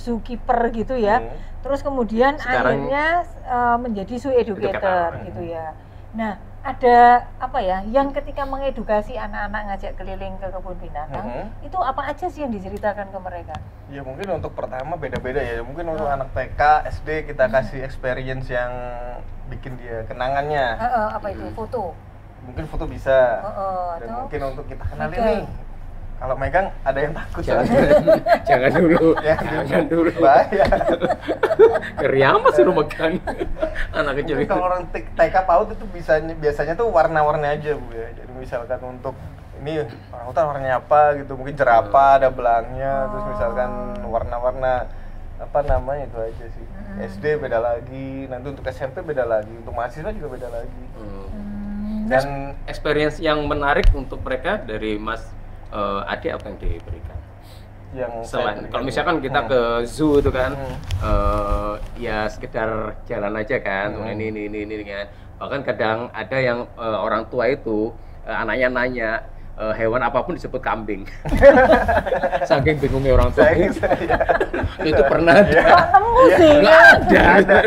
zookeeper gitu ya. Terus kemudian sekarang akhirnya menjadi zoo educator gitu ya. Nah, ada yang ketika mengedukasi anak-anak ngajak keliling ke kebun binatang, itu apa aja sih yang diceritakan ke mereka? Ya mungkin untuk pertama beda-beda ya. Mungkin untuk anak TK, SD kita kasih experience yang bikin dia kenangannya. Apa itu? Foto? Mungkin foto bisa. Dan atau mungkin untuk kita kenalin nih. Kalau megang ada yang takut. Jangan dulu. Jangan dulu. Bahaya. Keriama sih megang anak kecil. Kalau orang TK PAUD itu biasanya tuh warna-warni aja, Bu ya. Jadi misalkan untuk ini orangutan warnanya apa gitu, mungkin jerapah ada belangnya, terus misalkan warna-warna itu aja sih. SD beda lagi, nanti untuk SMP beda lagi, untuk mahasiswa juga beda lagi. Dan experience yang menarik untuk mereka dari Mas Ade apa yang diberikan? Yang selain kalau misalkan kita ke zoo itu kan ya sekedar jalan aja kan, ini kan. Bahkan kadang ada yang orang tua itu anaknya nanya hewan apapun disebut kambing. Saking bingungnya orang tua. Itu pernah nggak ada.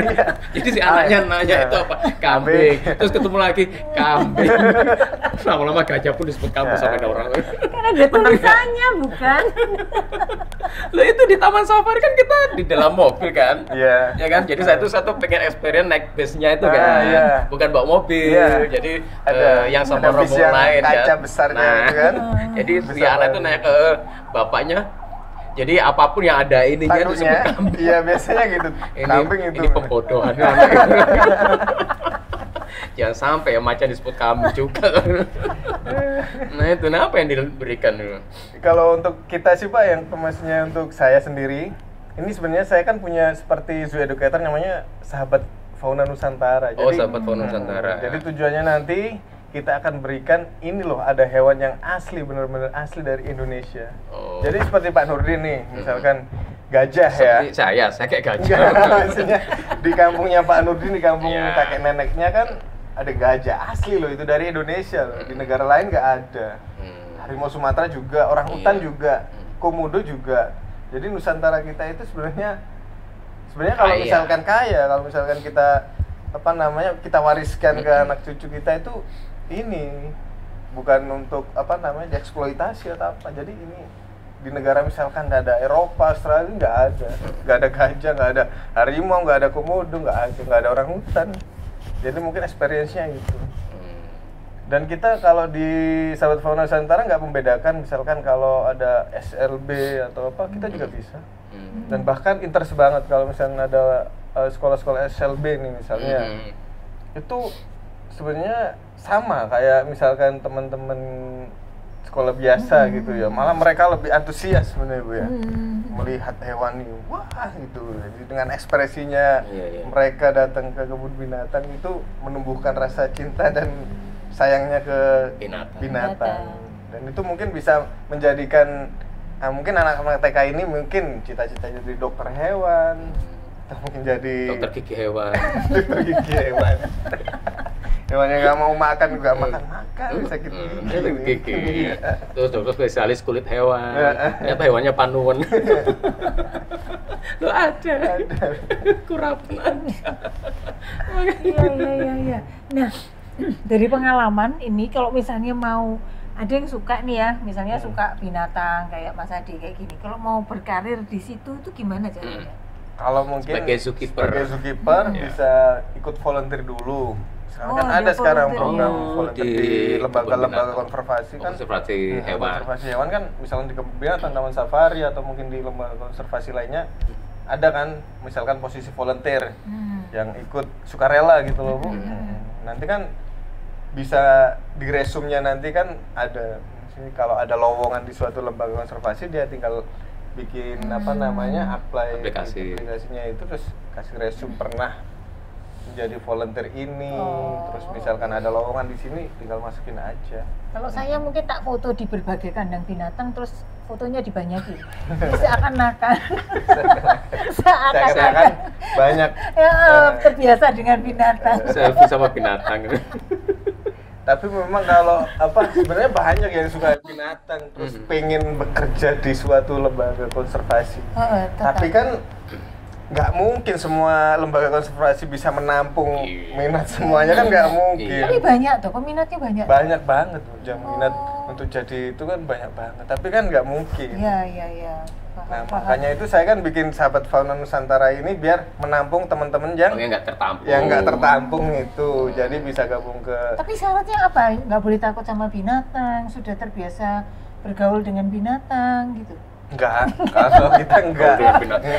Jadi si anaknya nanya itu apa? Kambing. Terus ketemu lagi kambing. Lama-lama gajah pun disebut kambing sampai ada orang. Karena ada tulisannya bukan? Loh itu di Taman Safari kan kita di dalam mobil kan? Iya. Ya kan? Jadi saya tuh pengen experience naik busnya itu kan. Bukan bawa mobil. Jadi yang sama rombongan lain kan. Kaca besarnya kan. Jadi si anak itu nanya ke bapaknya. Jadi apapun yang ada ini kan disebut kambing. Iya, biasanya gitu. Kambing itu. Ini pembodohan. Jangan sampai ya macan disebut kambing juga. Nah itu apa yang diberikan dulu? Kalau untuk kita sih Pak, yang maksudnya untuk saya sendiri, ini sebenarnya saya kan punya seperti zoo educator namanya Sahabat Fauna Nusantara. Sahabat Fauna Nusantara. Jadi tujuannya nanti kita akan berikan ini loh, ada hewan yang asli, benar-benar asli dari Indonesia. Jadi seperti Pak Nurdin nih, misalkan gajah seperti ya. saya kayak gajah. Maksudnya di kampungnya Pak Nurdin, di kampung kakek neneknya kan ada gajah asli loh, itu dari Indonesia loh. Di negara lain nggak ada. Harimau Sumatera juga, orang hutan juga, komodo juga. Jadi Nusantara kita itu sebenarnya kalau misalkan kaya, kalau misalkan kita kita wariskan ke anak cucu kita itu ini bukan untuk dieksploitasi atau apa. Jadi ini di negara misalkan nggak ada Eropa, Australia nggak ada gajah, nggak ada harimau, nggak ada komodo, nggak ada orang hutan. Jadi mungkin experience-nya gitu. Dan kita kalau di Sahabat Fauna Nusantara nggak membedakan, misalkan kalau ada SLB atau apa, kita juga bisa. Dan bahkan interest banget kalau misalnya ada sekolah-sekolah SLB nih misalnya, itu sebenarnya sama kayak misalkan teman-teman sekolah biasa gitu ya, malah mereka lebih antusias sebenarnya Bu ya, melihat hewan ini, wah gitu. Jadi dengan ekspresinya mereka datang ke kebun binatang itu menumbuhkan rasa cinta dan sayangnya ke binatang. Dan itu mungkin bisa menjadikan mungkin anak-anak TK ini mungkin cita-citanya jadi dokter hewan, atau mungkin jadi dokter gigi hewan. dokter gigi hewan. Hewan yang nggak mau makan juga makan sakit gigi. Terus dokter spesialis kulit hewan. Ternyata hewannya panuan. Lo ada. Kurapan. Iya. Nah, dari pengalaman ini kalau misalnya mau ada yang suka nih ya, misalnya suka binatang kayak Mas Adi kayak gini, kalau mau berkarir di situ itu gimana caranya? Kalau mungkin sebagai zookeeper bisa ikut volunteer dulu. Kan ada sekarang program volunteer di lembaga-lembaga konservasi kan. Konservasi hewan. Konservasi hewan kan misalnya di kebun binatang, taman safari atau mungkin di lembaga konservasi lainnya ada kan misalkan posisi volunteer yang ikut sukarela gitu loh Bu. Nanti kan bisa di resume-nya nanti kan ada kalau ada lowongan di suatu lembaga konservasi dia tinggal bikin apply aplikasinya itu terus kasih resume pernah menjadi volunteer ini, terus misalkan ada lowongan di sini tinggal masukin aja. Kalau saya mungkin tak foto di berbagai kandang binatang terus fotonya dibanyakin. Seakan-akan banyak terbiasa dengan binatang. Selfie sama binatang. Tapi memang kalau sebenarnya banyak yang suka binatang terus pengen bekerja di suatu lembaga konservasi. Tapi kan nggak mungkin semua lembaga konservasi bisa menampung minat semuanya, kan nggak mungkin. Tapi banyak tuh, peminatnya banyak. Banyak banget yang minat untuk jadi itu kan banyak banget. Tapi kan nggak mungkin. Iya. Nah, makanya itu saya kan bikin Sahabat Fauna Nusantara ini biar menampung teman-teman yang nggak tertampung itu. Jadi bisa gabung ke. Tapi syaratnya apa? Nggak boleh takut sama binatang, sudah terbiasa bergaul dengan binatang gitu. Enggak, kalau kita enggak.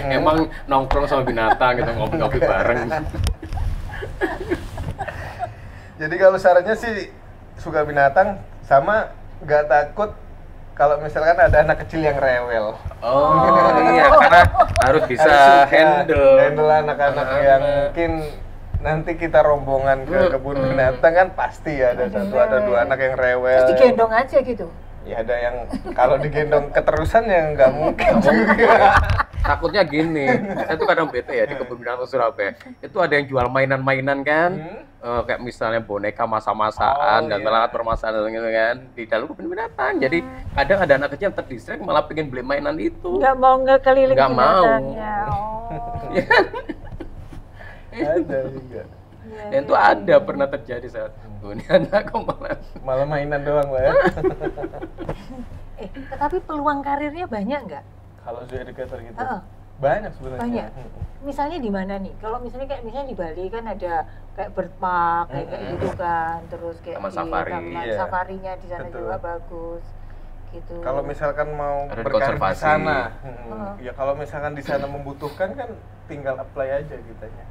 Emang nongkrong sama binatang gitu, ngopi-ngopi bareng. Jadi kalau syaratnya sih suka binatang sama nggak takut kalau misalkan ada anak kecil yang rewel. Iya, karena harus bisa handle anak-anak yang mungkin nanti kita rombongan ke kebun binatang kan pasti ada satu ada dua anak yang rewel. Terus digendong aja gitu. Ya ada yang kalau digendong keterusan yang nggak mungkin juga. Takutnya gini, saya tuh kadang bete ya di kebun binatang Surabaya. Itu ada yang jual mainan-mainan kan, kayak misalnya boneka masa-masaan dan alat permasalahan gitu kan di dalam kebun binatang. Jadi kadang ada anak kecil yang terdistract malah pengen beli mainan itu. Nggak mau ngekeliling binatangnya. Ada juga. Dan itu ada pernah terjadi saat ini anak malah mainan doang Pak ya. Tapi peluang karirnya banyak nggak? Kalau zoo educator gitu? Banyak sebenarnya. Banyak. Misalnya di mana nih? Kalau misalnya di Bali kan ada kayak bird park kayak gitu kan, terus kayak taman safari. Taman safarinya di sana juga bagus. Gitu. Kalau misalkan mau berkarir di sana, ya kalau misalkan di sana membutuhkan kan tinggal apply aja kitanya.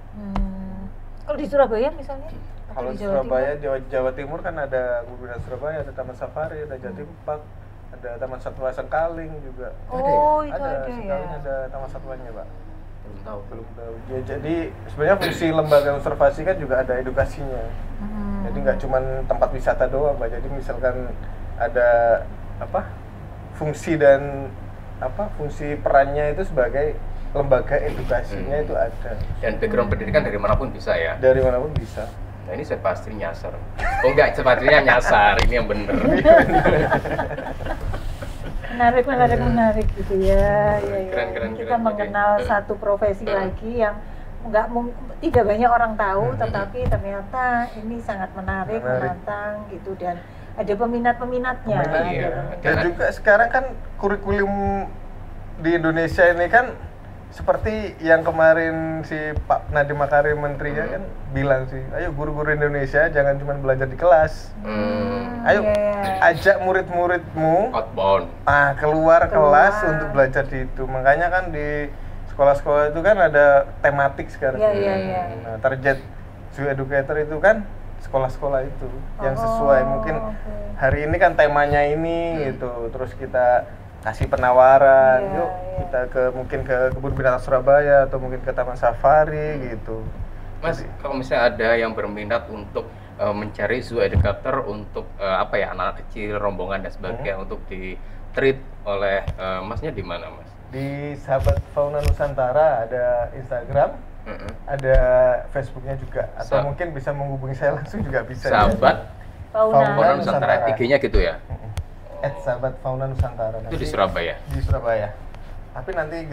Kalau di Surabaya misalnya? Kalau di Surabaya, Jawa Timur kan ada kebun binatang Surabaya, ada taman safari, ada Jatim Park, ada taman satwa Sengkaling juga. Ada Sengkaling ada taman satwanya Pak. Belum tahu. Ya, jadi sebenarnya fungsi lembaga konservasi kan juga ada edukasinya. Jadi nggak cuma tempat wisata doang Pak. Jadi misalkan ada fungsi dan fungsi perannya itu sebagai lembaga edukasinya itu ada. Dan background pendidikan dari manapun bisa ya? Dari manapun bisa. Nah ini saya pasti nyasar. Oh enggak, sepertinya nyasar, ini yang bener. Menarik gitu ya. Keren, kita mengenal satu profesi lagi yang tidak banyak orang tahu, tetapi ternyata ini sangat menarik, menantang gitu, dan ada peminat-peminatnya. Iya. Dan juga sekarang kan kurikulum di Indonesia ini kan seperti yang kemarin si Pak Nadiem Makarim menterinya kan bilang sih, ayo guru-guru Indonesia jangan cuma belajar di kelas, ayo ajak murid-muridmu keluar kelas untuk belajar di itu. Makanya kan di sekolah-sekolah itu kan ada tematik sekarang. Nah, target Zoo Educator itu kan sekolah-sekolah itu yang sesuai. Mungkin hari ini kan temanya ini gitu, terus kita kasih penawaran, yuk kita mungkin ke Kebun Binatang Surabaya atau mungkin ke Taman Safari gitu. Mas, kalau misalnya ada yang berminat untuk mencari zoo educator untuk anak kecil, rombongan dan sebagainya untuk di treat oleh masnya di mana, Mas? Di Sahabat Fauna Nusantara ada Instagram, ada Facebooknya juga, atau mungkin bisa menghubungi saya langsung juga bisa. Sahabat Fauna Nusantara, IG-nya gitu ya? @Sahabat Fauna Nusantara. Itu di Surabaya? Di Surabaya. Tapi nanti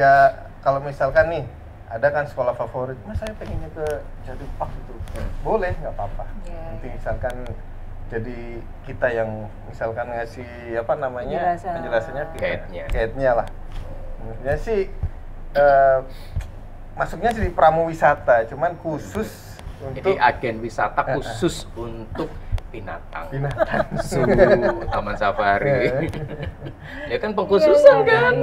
kalau misalkan nih ada kan sekolah favorit, Mas saya pengennya ke Jati Park gitu, boleh, nggak apa-apa. Nanti misalkan jadi kita yang misalkan ngasih penjelasannya, guide-nya lah. Maksudnya sih masuknya di pramu wisata, cuman khusus jadi agen wisata khusus untuk binatang. Zoo, Taman Safari. Ya kan pengkhususan kan.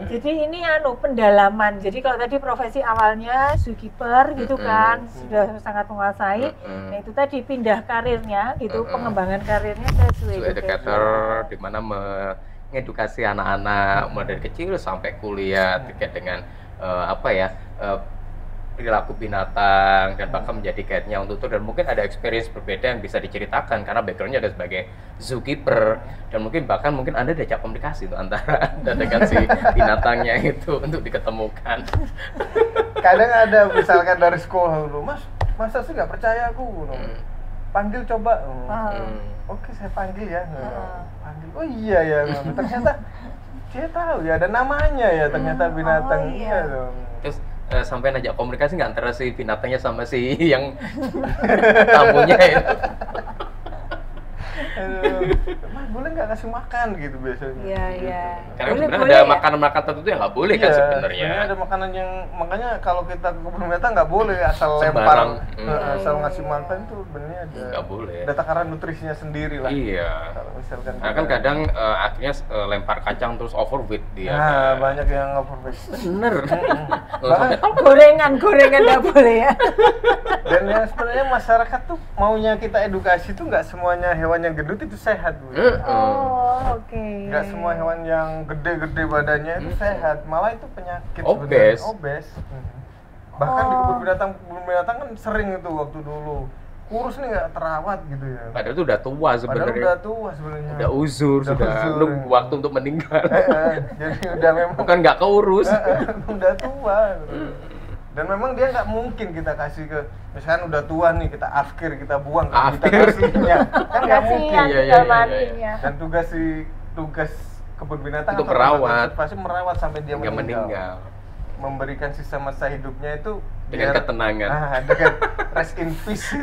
Jadi ini pendalaman. Jadi kalau tadi profesi awalnya zookeeper gitu kan, sudah sangat menguasai. Nah itu tadi pindah karirnya gitu, pengembangan karirnya ke zoo educator, di mana mengedukasi anak-anak mulai dari kecil sampai kuliah terkait dengan perilaku binatang dan bahkan menjadi guide-nya untuk itu, dan mungkin ada experience berbeda yang bisa diceritakan karena background-nya ada sebagai zookeeper, dan mungkin Anda diajak komunikasi tuh antara Anda dengan si binatangnya itu untuk diketemukan. Kadang ada misalkan dari sekolah dulu, Mas, masa sih nggak percaya aku? Panggil coba. Oke, saya panggil ya. Panggil. Oh iya ya, ternyata dia tahu ya ada namanya ya, ternyata binatang. Terus sampai ngajak komunikasi nggak antara si binatangnya sama si yang tamunya itu? Mas boleh nggak kasih makan gitu biasanya? Iya. Karena sebenarnya ada makanan-makanan tertentu yang nggak boleh kan sebenarnya. Ada makanan yang makanya kalau kita ke kebun binatang nggak boleh asal lempar, asal ngasih makan itu sebenarnya ada. Nggak boleh. Ada takaran nutrisinya sendiri lah. Iya. Kalau misalkan nah kan kadang akhirnya lempar kacang terus overweight dia. Nah banyak yang overweight. Bener. Gorengan nggak boleh ya. Dan yang sebenarnya masyarakat tuh maunya kita edukasi tuh nggak semuanya hewan yang gendut itu sehat, Bu. Oke. Nggak semua hewan yang gede-gede badannya itu sehat, malah itu penyakit. Obes. Bahkan di kebun binatang kan sering itu waktu dulu kurus nih nggak terawat gitu ya. Padahal itu udah tua sebenarnya. Udah uzur, sudah nunggu waktu untuk meninggal. Jadi udah memang bukan nggak keurus. Udah tua. Dan memang dia nggak mungkin kita kasih ke, misalkan udah tua nih kita afkir, kita buang ke kita kasihnya, kan nggak mungkin. Iya. Dan tugas kebun binatang untuk merawat, pasti merawat sampai dia meninggal. Memberikan sisa masa hidupnya itu dengan ketenangan. Dengan rest in peace.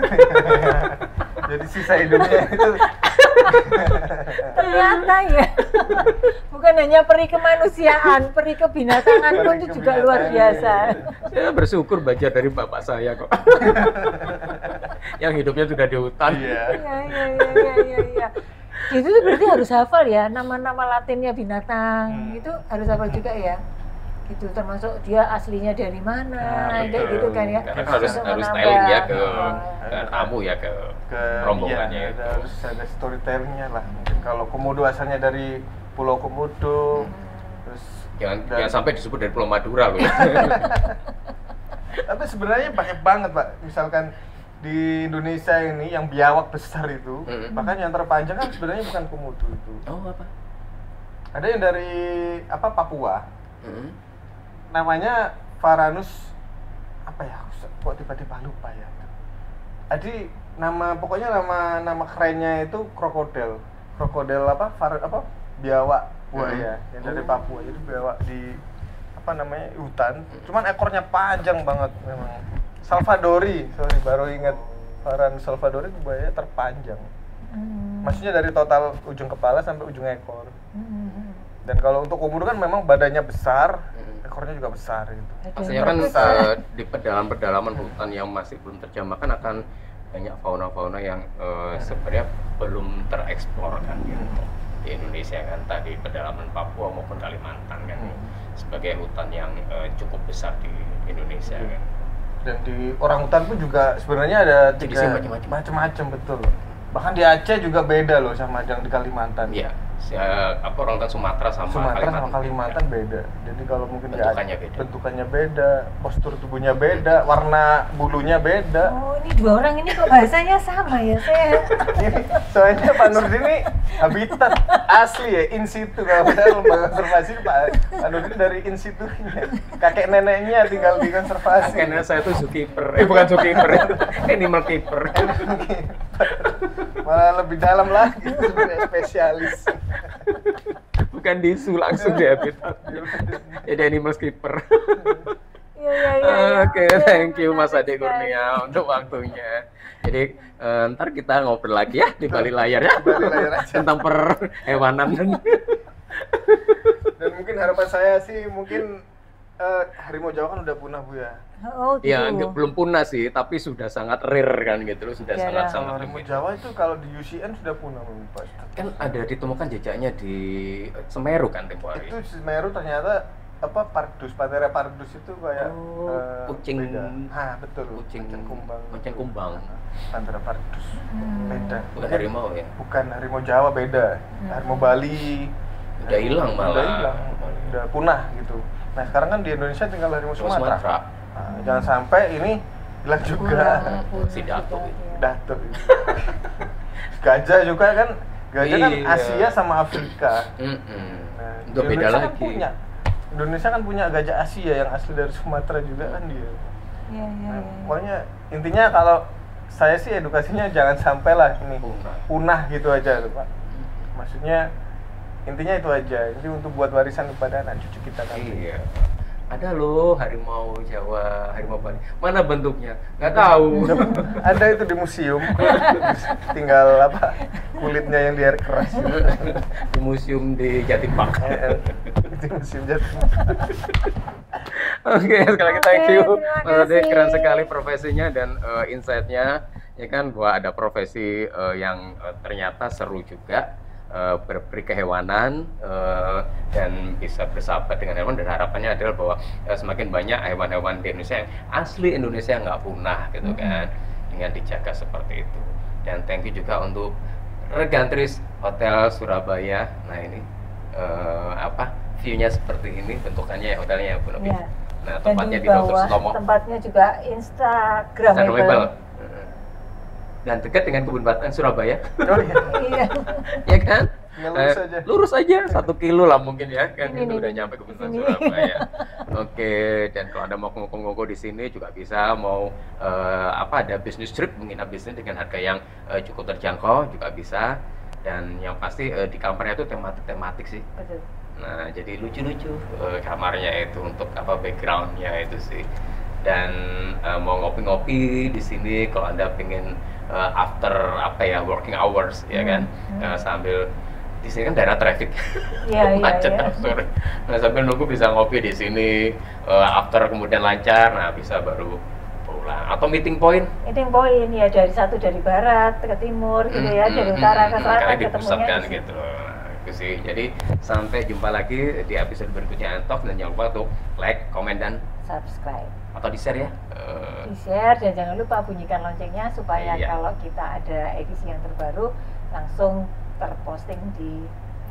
Jadi sisa hidupnya itu ternyata ya bukan hanya peri kemanusiaan, peri kebinatangan pun itu juga luar biasa. Saya bersyukur belajar dari bapak saya kok. Yang hidupnya sudah di hutan. Iya. Itu berarti harus hafal ya nama-nama latinnya binatang. Itu harus hafal juga ya. Gitu, termasuk dia aslinya dari mana, kayak gitu kan ya. Karena harus styling ya ke tamu ya, ke rombongannya itu. Harus ada storytellingnya lah. Mungkin kalau Komodo asalnya dari Pulau Komodo, terus jangan sampai disebut dari Pulau Madura loh. Tapi sebenarnya banyak banget, Pak. Misalkan di Indonesia ini yang biawak besar itu, bahkan yang terpanjang kan sebenarnya bukan Komodo itu. Oh, apa? Ada yang dari Papua. Namanya Varanus kok tiba-tiba lupa ya. Jadi pokoknya nama kerennya itu krokodil biawak buaya yang dari Papua. Jadi biawak di hutan, cuman ekornya panjang banget memang. Salvadori, baru ingat, varan Salvadori itu buaya terpanjang. Maksudnya dari total ujung kepala sampai ujung ekor. Dan kalau untuk umur kan memang badannya besar, ekornya juga besar gitu. Pastinya kan di pedalaman hutan yang masih belum terjamah kan akan banyak fauna-fauna yang sebenarnya belum tereksplor kan gitu. Di Indonesia kan, tadi pedalaman Papua maupun Kalimantan kan, sebagai hutan yang cukup besar di Indonesia kan. Dan di orangutan pun juga sebenarnya ada macam-macam, betul. Bahkan di Aceh juga beda loh sama yang di Kalimantan. Iya. Orangutan Sumatera sama Kalimantan beda. Jadi kalau mungkin bentukannya beda, postur tubuhnya beda, warna bulunya beda. Oh, ini dua orang ini kok bahasanya sama ya, saya. Soalnya Pak Nurdin ini habitat asli ya, in situ. Kalau misalnya lembaga konservasi Pak Nurdin dari in situnya. Kakek neneknya tinggal di konservasi. Kakek nenek saya tuh zookeeper. Bukan zookeeper, animal keeper. Malah lebih dalam lagi, spesialis. Bukan di zoo, langsung di habitat. Jadi animal keeper. Iya. Oke, thank you Mas Ade Kurnia untuk waktunya. Jadi ntar kita ngobrol lagi ya di balik layar ya. Tentang perhewanan. Dan mungkin harapan saya sih harimau Jawa kan udah punah Bu ya. Oh, gitu. Ya belum punah sih, tapi sudah sangat rare kan gitu loh, sudah sangat harimau Jawa itu kalau di UCN sudah punah Pak. Kan ada ditemukan jejaknya di Semeru kan tempo hari. Itu Semeru ternyata pardus, Panthera pardus itu kayak kucing. Betul. Kucing kumbang. Kucing kumbang. Panthera pardus. Beda. Bukan harimau ya? Bukan harimau Jawa, beda. Harimau Bali. Udah hilang malah. Udah punah gitu. Nah, sekarang kan di Indonesia tinggal harimau Sumatera. Nah, jangan sampai ini hilang juga. Si Dato. Gajah juga kan. Gajah kan Asia sama Afrika. Nah, udah beda lagi. Indonesia kan punya gajah Asia yang asli dari Sumatera juga kan dia. Iya. Pokoknya intinya kalau saya sih edukasinya jangan sampai lah ini punah gitu aja Pak. Maksudnya intinya itu aja. Jadi untuk buat warisan kepada anak cucu kita nanti. Iya. Ada loh harimau Jawa, harimau Bali. Mana bentuknya? Nggak tahu. Ada itu di museum. Tinggal kulitnya yang di air keras. Di museum di Jatipak. Di museum Jatipak. Oke, sekali lagi thank you. Keren sekali profesinya dan insight-nya. Ya kan, bahwa ada profesi yang ternyata seru juga. Berberi kehewanan dan bisa bersahabat dengan hewan, dan harapannya adalah bahwa semakin banyak hewan-hewan di Indonesia yang asli Indonesia nggak punah gitu kan, dengan dijaga seperti itu. Dan thank you juga untuk Regantris Hotel Surabaya. Nah ini view-nya seperti ini, bentukannya hotelnya ya Bu Novi. Ya. Nah tempatnya di Dr. Sutomo. Tempatnya juga Instagramable. Dan dekat dengan kebun batang Surabaya. Oh iya. Ya kan? Lurus aja. Lurus aja 1 kilo lah mungkin ya kan, itu udah nyampe kebun batang Ini. Surabaya. Oke, dan kalau Anda mau ngoko-ngoko di sini juga bisa, mau ada bisnis trip, menginap bisnis dengan harga yang cukup terjangkau juga bisa. Dan yang pasti di kamarnya itu tematik sih. Betul. Nah, jadi lucu-lucu kamarnya itu untuk backgroundnya itu sih. Dan mau ngopi-ngopi di sini kalau Anda pengen after working hours ya kan, sambil di sini kan daerah traffic macet sore. Nah, sambil nunggu bisa ngopi di sini, after kemudian lancar, nah bisa baru pulang. Atau meeting point ya, dari barat ke timur gitu ya, dari utara ke selatan ketemunya kan gitu. Itu sih. Jadi sampai jumpa lagi di episode berikutnya Antok, dan jangan lupa untuk like, komen, dan subscribe atau di-share ya. Di-share, dan jangan lupa bunyikan loncengnya supaya kalau kita ada edisi yang terbaru langsung terposting di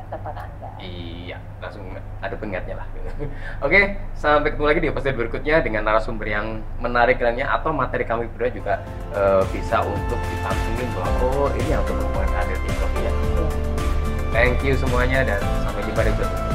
tempat Anda. Iya, langsung ada pengingatnya lah. Oke, sampai ketemu lagi di episode berikutnya dengan narasumber yang menarik lainnya, atau materi kami berdua juga bisa untuk ditampilkan bahwa ini yang berhubungan karir TikTok ya. Thank you semuanya dan sampai jumpa di episode.